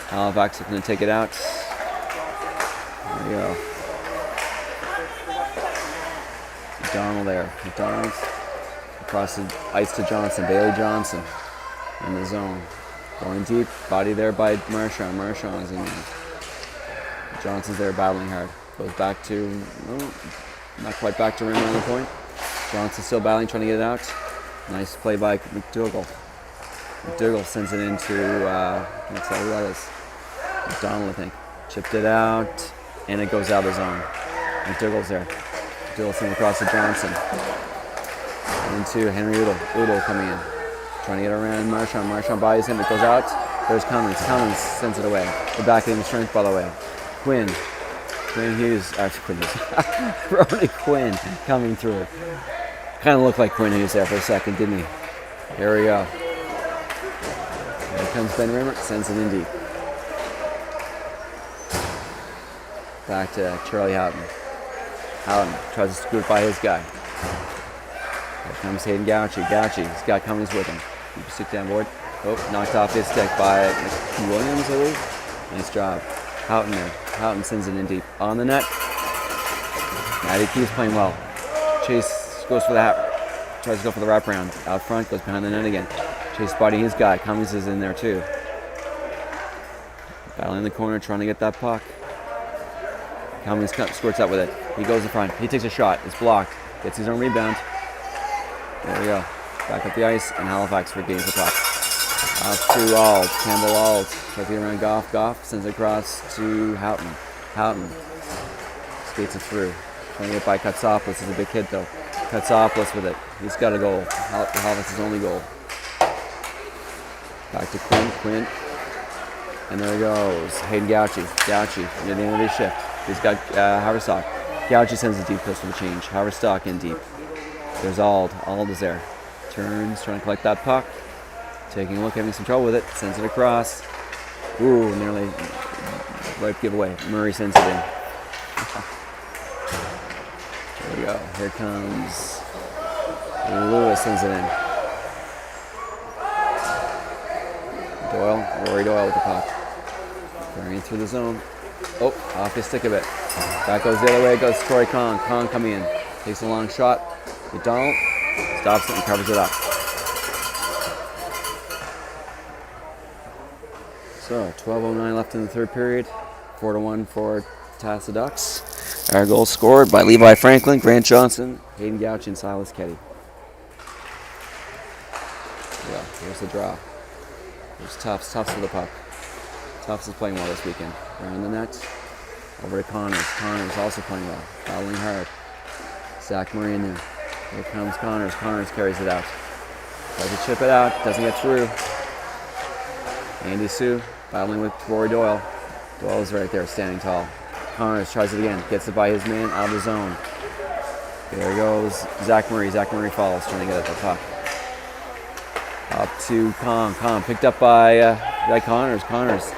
Halifax looking to take it out. There we go. McDonald there. McDonald across the ice to Johnson. Bailey Johnson in the zone. Going deep. Body there by Marchand. Marchand is in there. Johnson's there battling hard. Goes back to, not quite back to rim on the point. Johnson still battling, trying to get it out. Nice play by McDougall. McDougall sends it into, let's see who that is. McDonald, I think. Chipped it out, and it goes out of the zone. McDougall's there. McDougall sends it across to Johnson. Into Henry Udall. Udall coming in. Trying to get around Marchand. Marchand buys him, it goes out. There's Cummings. Cummings sends it away. The back end strength, by the way. Quinn Hughes, Ronnie Quinn coming through. Kind of looked like Quinn Hughes there for a second, didn't he? Here we go. Here comes Ben Rimmer, sends it in deep. Back to Charlie Houghton. Houghton tries to scoot by his guy. Here comes Hayden Gauchi. Gauchi's got Cummings with him. Keep a stick down board. Oh, knocked off his stick by Williams, I believe. Nice job. Houghton there. Houghton sends it in deep. On the net. Matty Keys playing well. Chase goes for the tries to go for the wraparound. Out front, goes behind the net again. Chase body his guy. Cummings is in there too. Battling in the corner, trying to get that puck. Cummings squirts out with it. He goes in front. He takes a shot. It's blocked. Gets his own rebound. There we go. Back up the ice, and Halifax regains the puck. Off to Auld. Campbell Auld. Tries to get around Goff. Goff sends it across to Houghton. Houghton skates it through. Trying to get by Katsopoulos. He's a big kid though. Katsopoulos with it. He's got a goal. Halifax's only goal. Back to Quinn. Quinn. And there he goes. Hayden Gauchi. Gauchi near the end of his shift. He's got Haverstock. Gauchi sends it deep close for the change. Haverstock in deep. There's Auld. Auld is there. Turns, trying to collect that puck. Taking a look, having some trouble with it. Sends it across. Ooh, nearly right giveaway. Murray sends it in. There we go. Here comes Lewis, sends it in. Doyle, Rory Doyle with the puck. Carrying through the zone. Oh, off his stick a bit. Back goes the other way, goes Troy Kong. Kong coming in. Takes a long shot. McDonald stops it and covers it up. So, 12:09 left in the third period. 4-1 for TASA Ducks. Our goal scored by Levi Franklin, Grant Johnson, Hayden Gauchi, and Silas Ketty. Yeah, here's the draw. Here's Tufts. Tufts with the puck. Tufts is playing well this weekend. Around the net. Over to Connors. Connors also playing well. Battling hard. Zach Murray in there. Here comes Connors. Connors carries it out. Tries to chip it out. Doesn't get through. Andy Sue battling with Rory Doyle. Doyle's right there, standing tall. Connors tries it again. Gets it by his man out of the zone. There goes Zach Murray. Zach Murray follows, trying to get at the puck. Up to Kong. Kong picked up by Connors. Connors,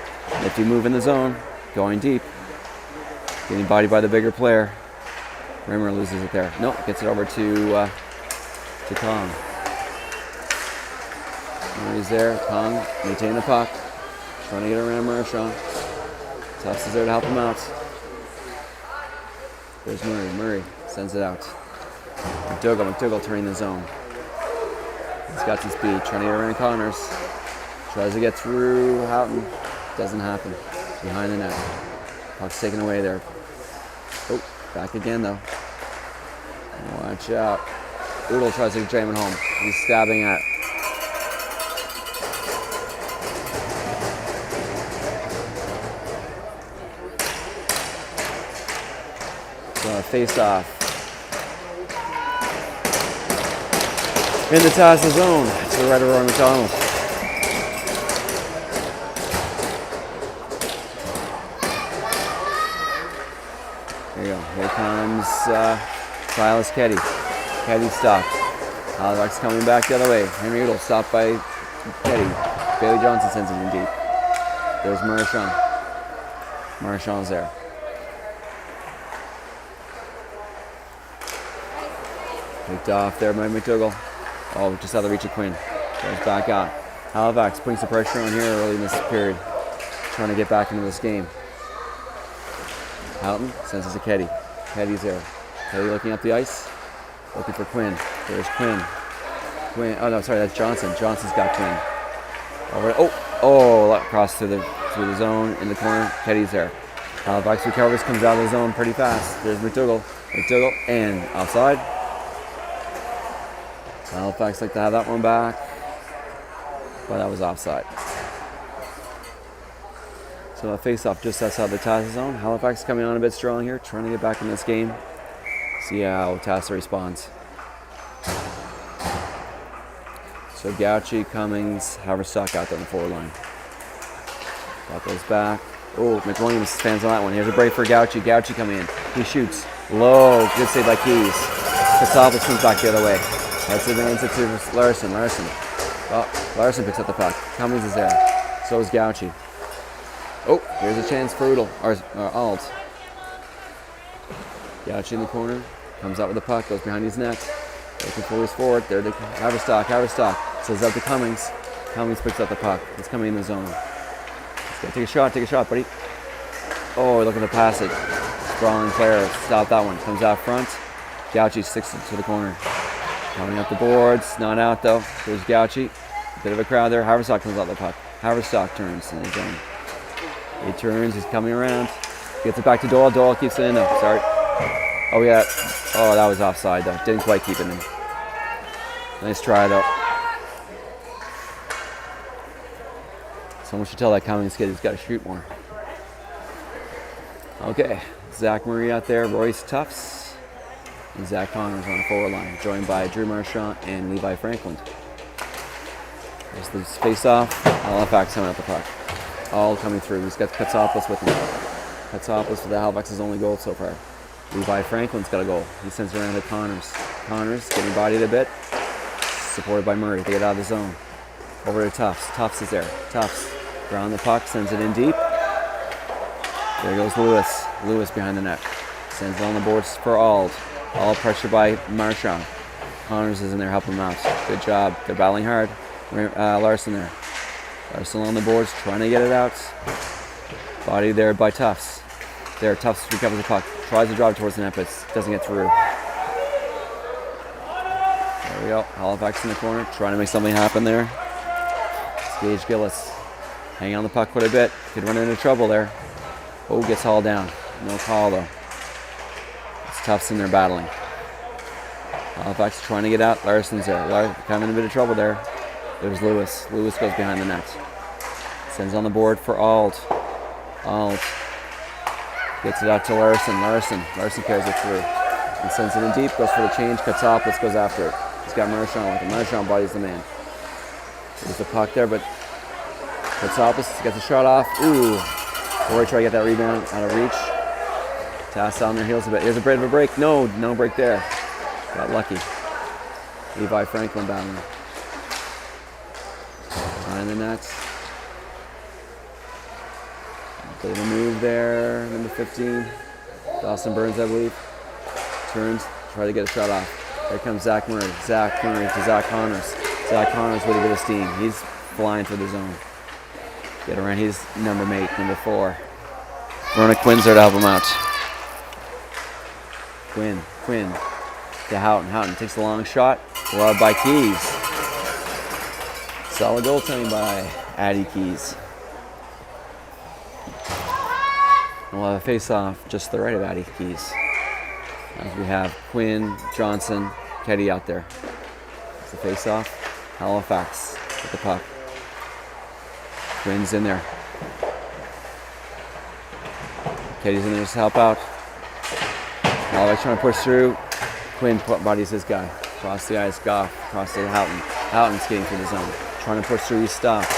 if you move in the zone, going deep. Getting bodied by the bigger player. Rimmer loses it there. Nope, gets it over to Kong. Murray's there. Kong maintaining the puck. Trying to get around Marchand. Tufts is there to help him out. There's Murray. Murray sends it out. McDougall turning the zone. He's got some speed. Trying to get around Connors. Tries to get through Houghton. Doesn't happen. Behind the net. Puck's taken away there. Oh, back again though. Watch out. Udall tries to jam it home. He's stabbing at. So face off. in the TASA zone to the right of Roy McDonald. There you go. Here comes Silas Keddy. Keddy stopped. Halifax coming back the other way. Henry Udall stopped by Keddy. Bailey Johnson sends it in deep. There's Marchand. Marchand's there. Picked off there by McDougall. Oh, just out of the reach of Quinn. Goes back out. Halifax putting some pressure on here early in this period. Trying to get back into this game. Houghton sends it to Keddy. Keddy's there. Keddy looking up the ice. Looking for Quinn. There's Quinn. Oh no, sorry, that's Johnson. Johnson's got Quinn. Across through the zone in the corner. Keddy's there. Halifax recovers, comes out of the zone pretty fast. There's McDougall. McDougall and outside. Halifax like to have that one back, but that was offside. So a face-off just outside the TASA zone. Halifax coming on a bit strong here, trying to get back in this game. See how TASA responds. So Gauchi, Cummings, Haverstock out there on the forward line. Got those back. Oh, McWilliams stands on that one. Here's a break for Gauchi. Gauchi coming in. He shoots. Low. Good save by Keys. Katsopoulos comes back the other way. That's advantage to Larson. Larson picks up the puck. Cummings is there. So is Gauchi. Oh, here's a chance for Udall. Or Alt. Gauchi in the corner. Comes out with the puck. Goes behind his net. Looking for his forward. There to Haverstock. Haverstock says out to Cummings. Cummings picks up the puck. It's coming in the zone. Take a shot, buddy. Oh, looking to pass it. Sprawling player. Stop that one. Comes out front. Gauchi sticks it to the corner. Coming up the boards. Not out though. There's Gauchi. Bit of a crowd there. Haverstock comes out the puck. Haverstock turns in the zone. He turns. He's coming around. Gets it back to Doyle. Doyle keeps it in though. Sorry. Oh yeah. Oh, that was offside though. Didn't quite keep it in. Nice try though. Someone should tell that Cummings kid he's got to shoot more. Okay, Zach Murray out there, Royce Tufts, and Zach Connors on the forward line, joined by Drew Marchand and Levi Franklin. There's the face-off. Halifax coming out the puck. All coming through. He's got Katsopoulos with him. Katsopoulos for the Halifax's only goal so far. Levi Franklin's got a goal. He sends it around to Connors. Connors getting bodied a bit. Supported by Murray. They get out of the zone. Over to Tufts. Tufts is there. Tufts around the puck, sends it in deep. There goes Lewis. Lewis behind the net. Sends it on the boards for Ald. All pressure by Marchand. Connors is in there helping him out. Good job. They're battling hard. Larson there. Larson on the boards, trying to get it out. Body there by Tufts. There, Tufts recovers the puck. Tries to drive towards the net, but doesn't get through. There we go. Halifax in the corner, trying to make something happen there. It's Gage Gillis. Hanging on the puck quite a bit. Could run into trouble there. Oh, gets hauled down. No call though. It's Tufts in there battling. Halifax trying to get out. Larson's there. Kind of in a bit of trouble there. There's Lewis. Lewis goes behind the net. Sends on the board for Ald. Ald gets it out to Larson. Larson carries it through. He sends it in deep. Goes for the change. Katsopoulos goes after it. He's got Marchand with him. Marchand bodies the man. There's the puck there, but Katsopoulos gets a shot off. Ooh. Roy try to get that rebound out of reach. TASA on their heels a bit. Here's a bit of a break. No break there. Got lucky. Levi Franklin battling. Behind the net. Bit of a move there. Number 15. Dawson Burns, I believe. Turns. Try to get a shot off. Here comes Zach Murray. Zach Murray to Zach Connors. Zach Connors with a bit of steam. He's flying through the zone. Get around. He's number 8, number 4. Verona Quinn's there to help him out. Quinn to Houghton. Houghton takes a long shot. Allowed by Keys. Solid goaltending by Addie Keys. And we'll have a face-off just to the right of Addie Keys. As we have Quinn, Johnson, Keddy out there. It's the face-off. Halifax with the puck. Quinn's in there. Keddy's in there to help out. Halifax trying to push through. Quinn bodies his guy. Across the ice, Goff. Across to Houghton. Houghton's skating through the zone. Trying to push through, he's stopped.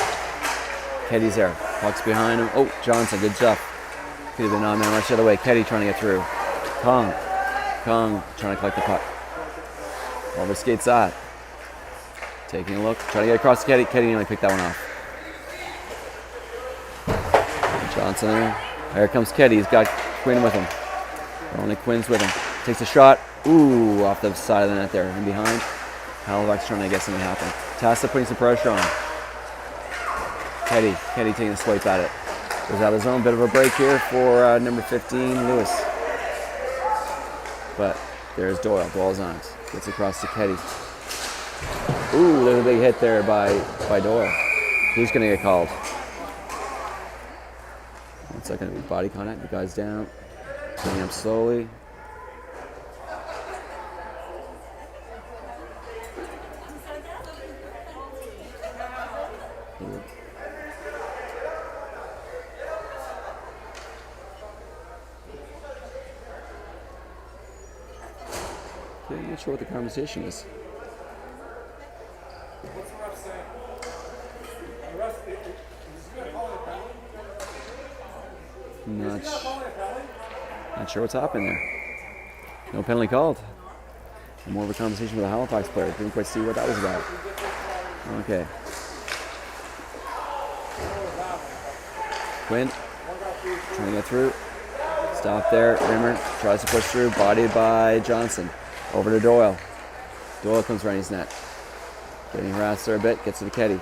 Keddy's there. Puck's behind him. Oh, Johnson, good stuff. Could have been on man rush the other way. Keddy trying to get through. Kong trying to collect the puck. Over skates that. Taking a look. Trying to get across to Keddy. Keddy nearly picked that one off. Johnson there. Here comes Keddy. He's got Quinn with him. Only Quinn's with him. Takes a shot. Ooh, off the side of the net there. And behind. Halifax trying to get something to happen. TASA putting some pressure on. Keddy taking a swipe at it. Goes out of the zone. Bit of a break here for number 15, Lewis. But there's Doyle. Doyle's on it. Gets across to Keddy. Ooh, there's a big hit there by Doyle. He's going to get called. What's that going to be? Body contact. The guy's down. Coming up slowly. I'm not sure what the conversation is. What's the ref saying? The ref, is he going to call it a penalty? Not sure what's happening there. No penalty called. More of a conversation with a Halifax player. Didn't quite see what that was about. Okay. Quinn trying to get through. Stop there. Rimmer tries to push through. Bodied by Johnson. Over to Doyle. Doyle comes running his net. Getting harassed there a bit. Gets to the Keddy.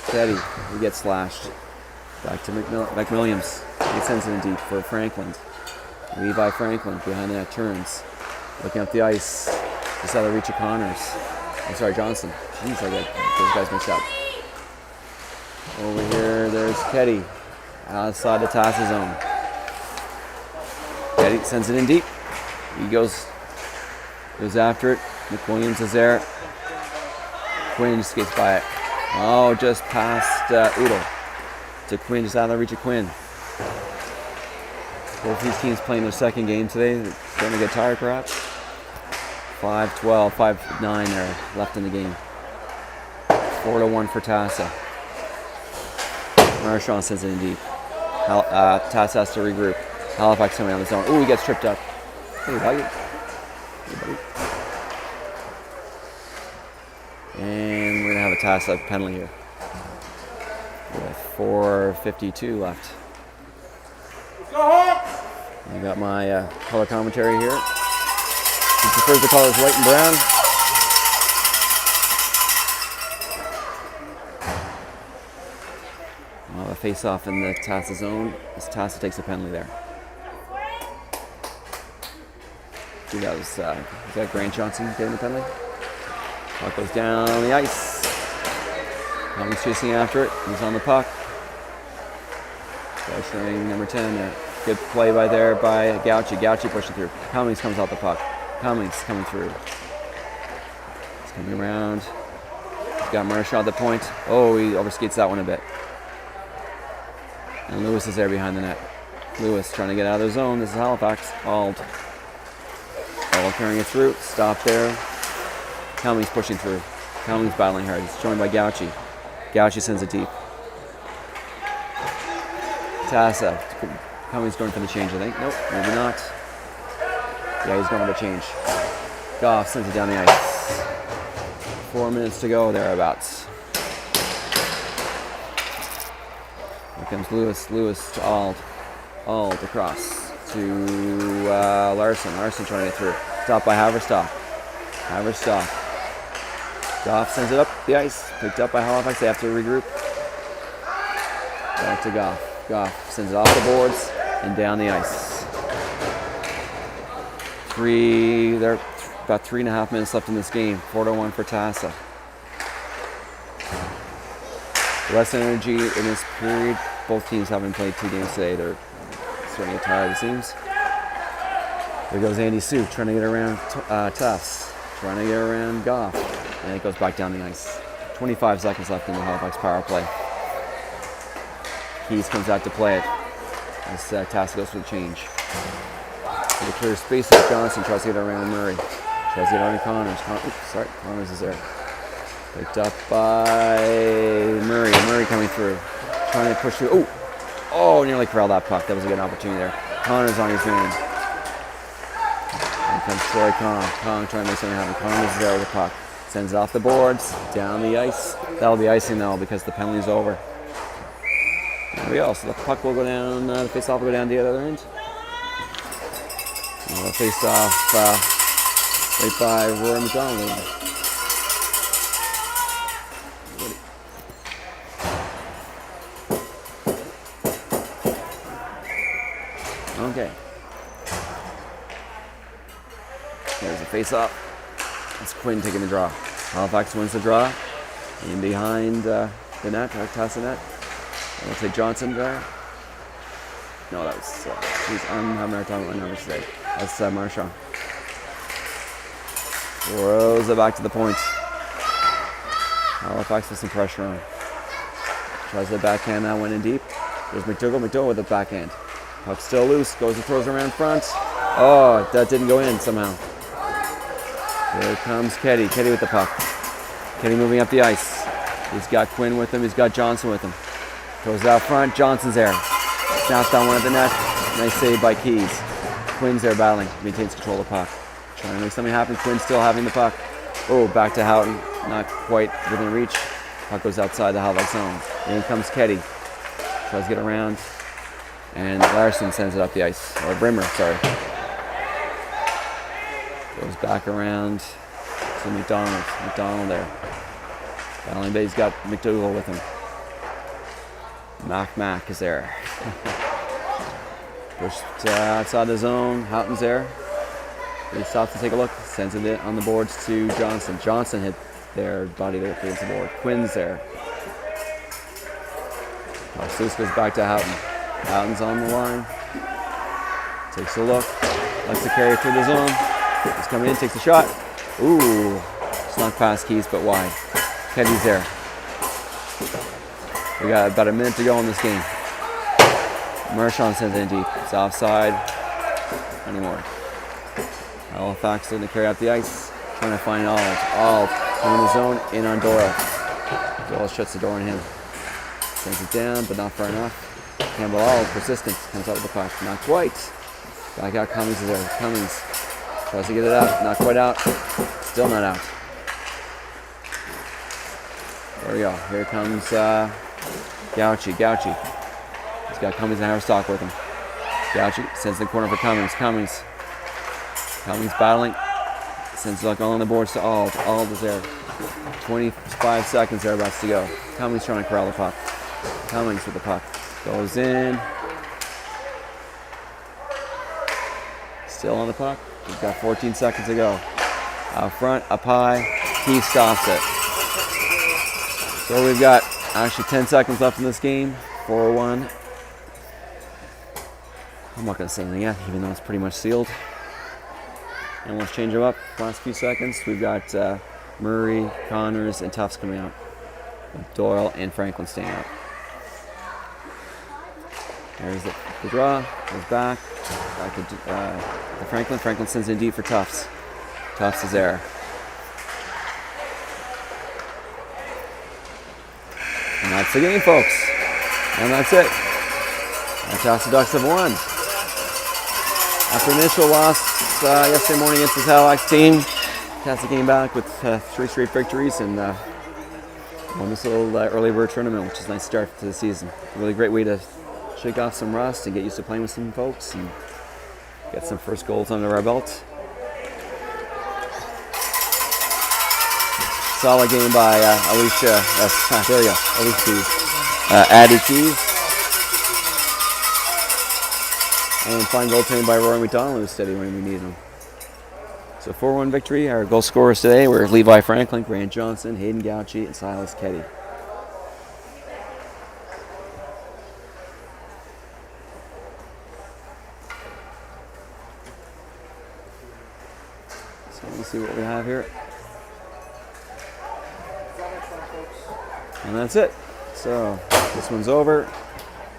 Keddy, he gets slashed. Back to McWilliams. He sends it in deep for Franklin. Levi Franklin behind the net turns. Looking up the ice. Just out of reach of Connors. I'm sorry, Johnson. Jeez, I got those guys mixed up. Over here, there's Keddy. Outside the TASA zone. Keddy sends it in deep. He goes after it. McWilliams is there. Quinn skates by it. Oh, just past Udall. To Quinn, just out of the reach of Quinn. Both these teams playing their second game today. They're starting to get tired, perhaps. 5-12, 5-9 there left in the game. 4-1 for TASA. Marchand sends it in deep. TASA has to regroup. Halifax coming down the zone. Ooh, he gets tripped up. Hey, buddy. And we're going to have a TASA penalty here. With 4:52 left. I got my color commentary here. He prefers the colors white and brown. We'll have a face-off in the TASA zone as TASA takes a penalty there. I think that was Grant Johnson getting the penalty. Puck goes down the ice. Cummings chasing after it. He's on the puck. Showing number 10 there. Good play by Gauchi. Gauchi pushing through. Cummings comes out the puck. Cummings coming through. He's coming around. He's got Marchand at the point. Oh, he overskates that one a bit. And Lewis is there behind the net. Lewis trying to get out of their zone. This is Halifax. Auld carrying it through. Stop there. Cummings pushing through. Cummings battling hard. He's joined by Gauchi. Gauchi sends it deep. TASA. Cummings going for the change, I think. Nope, maybe not. Yeah, he's going for the change. Goff sends it down the ice. 4 minutes to go, thereabouts. Here comes Lewis. Lewis to Auld. Auld across to Larson. Larson trying to get through. Stopped by Haverstock. Haverstock. Goff sends it up the ice. Picked up by Halifax. They have to regroup. Back to Goff. Goff sends it off the boards and down the ice. About 3.5 minutes left in this game. 4-1 for TASA. Less energy in this period. Both teams haven't played 2 games today. They're starting to get tired, it seems. There goes Andy Sue trying to get around Tufts. Trying to get around Goff. And it goes back down the ice. 25 seconds left in the Halifax power play. Keys comes out to play it as TASA goes for the change. In the clear space, Johnson tries to get around Murray. Tries Tries to get on Connors. Connors is there. Picked up by Murray. Murray coming through. Trying to push through. Oh, nearly corralled that puck. That was a good opportunity there. Connors on his man. Here comes Troy Kong trying to make something happen. Connors is there with the puck. Sends it off the boards, down the ice. That'll be icing though because the penalty's over. There we go. So the puck will go down, the face-off will go down the other end. And the face-off right by Roy McDonald. Okay. There's a face-off. That's Quinn taking the draw. Halifax wins the draw. In behind the net, our TASA net. We'll take Johnson there. No, that was, I'm having a hard time with my numbers today. That's Marchand. Throws it back to the point. Halifax with some pressure on. Tries the backhand, that went in deep. There's McDougall with the backhand. Puck still loose, goes and throws around front. Oh, that didn't go in somehow. Here comes Keddy. Keddy with the puck. Keddy moving up the ice. He's got Quinn with him. He's got Johnson with him. Goes out front. Johnson's there. Snaps down one at the net. Nice save by Keys. Quinn's there battling. Maintains control of the puck. Trying to make something happen. Quinn still having the puck. Oh, back to Houghton. Not quite within reach. Puck goes outside the Halifax zone. In comes Keddy. Tries to get around. And Larson sends it up the ice. Or Brimmer, sorry. Goes back around to McDonald. McDonald there. Battling Bay's got McDougall with him. Mac is there. Pushed outside the zone. Houghton's there. He stops to take a look. Sends it on the boards to Johnson. Johnson hit their body there against the board. Quinn's there. Seuss goes back to Houghton. Houghton's on the line. Takes a look. Likes to carry through the zone. He's coming in, takes a shot. Ooh, snuck past Keys, but wide. Keddy's there. We got about a minute to go in this game. Marchand sends it in deep. It's offside. Anymore. Halifax looking to carry out the ice. Trying to find Auld in the zone, in on Doyle. Doyle shuts the door on him. Sends it down, but not far enough. Campbell Auld, persistent, comes out with the puck. Not quite. Back out, Cummings is there. Cummings tries to get it out, not quite out. Still not out. There we go. Here comes Gauchi. He's got Cummings and Haverstock with him. Gauchi sends the corner for Cummings. Cummings battling. Sends it along the boards to Auld. Auld is there. 25 seconds thereabouts to go. Cummings trying to corral the puck. Cummings with the puck. Goes in. Still on the puck. We've got 14 seconds to go. Out front, up high. He stops it. So we've got actually 10 seconds left in this game. 4-1. I'm not going to say anything yet, even though it's pretty much sealed. And let's change them up. Last few seconds. We've got Murray, Connors, and Tufts coming out. Doyle and Franklin staying out. There's the draw. Goes back to Franklin. Franklin sends in deep for Tufts. Tufts is there. And that's the game, folks. And that's it. The TASA Ducks have won. After initial loss yesterday morning against the Halifax team, TASA came back with 3 straight victories and won this little early bird tournament, which is a nice start to the season. A really great way to shake off some rust and get used to playing with some folks and get some first goals under our belt. Solid game by Alicia. There you go. Alicia added Keys. And fine goaltending by Roy McDonald, who was steady when we needed him. So 4-1 victory. Our goal scorers today were Levi Franklin, Grant Johnson, Hayden Gauchi, and Silas Keddy. So let me see what we have here. And that's it. So this one's over.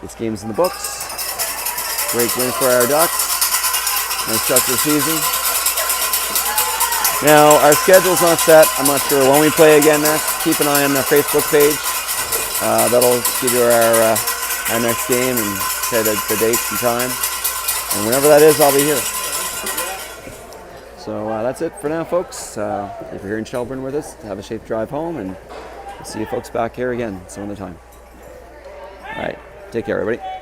This game's in the books. Great win for our Ducks. Nice start to the season. Now, our schedule's not set. I'm not sure when we play again next. Keep an eye on the Facebook page. That'll give you our next game and say the dates and time. And whenever that is, I'll be here. So that's it for now, folks. If you're here in Shelburne with us, have a safe drive home, and we'll see you folks back here again some other time. All right. Take care, everybody.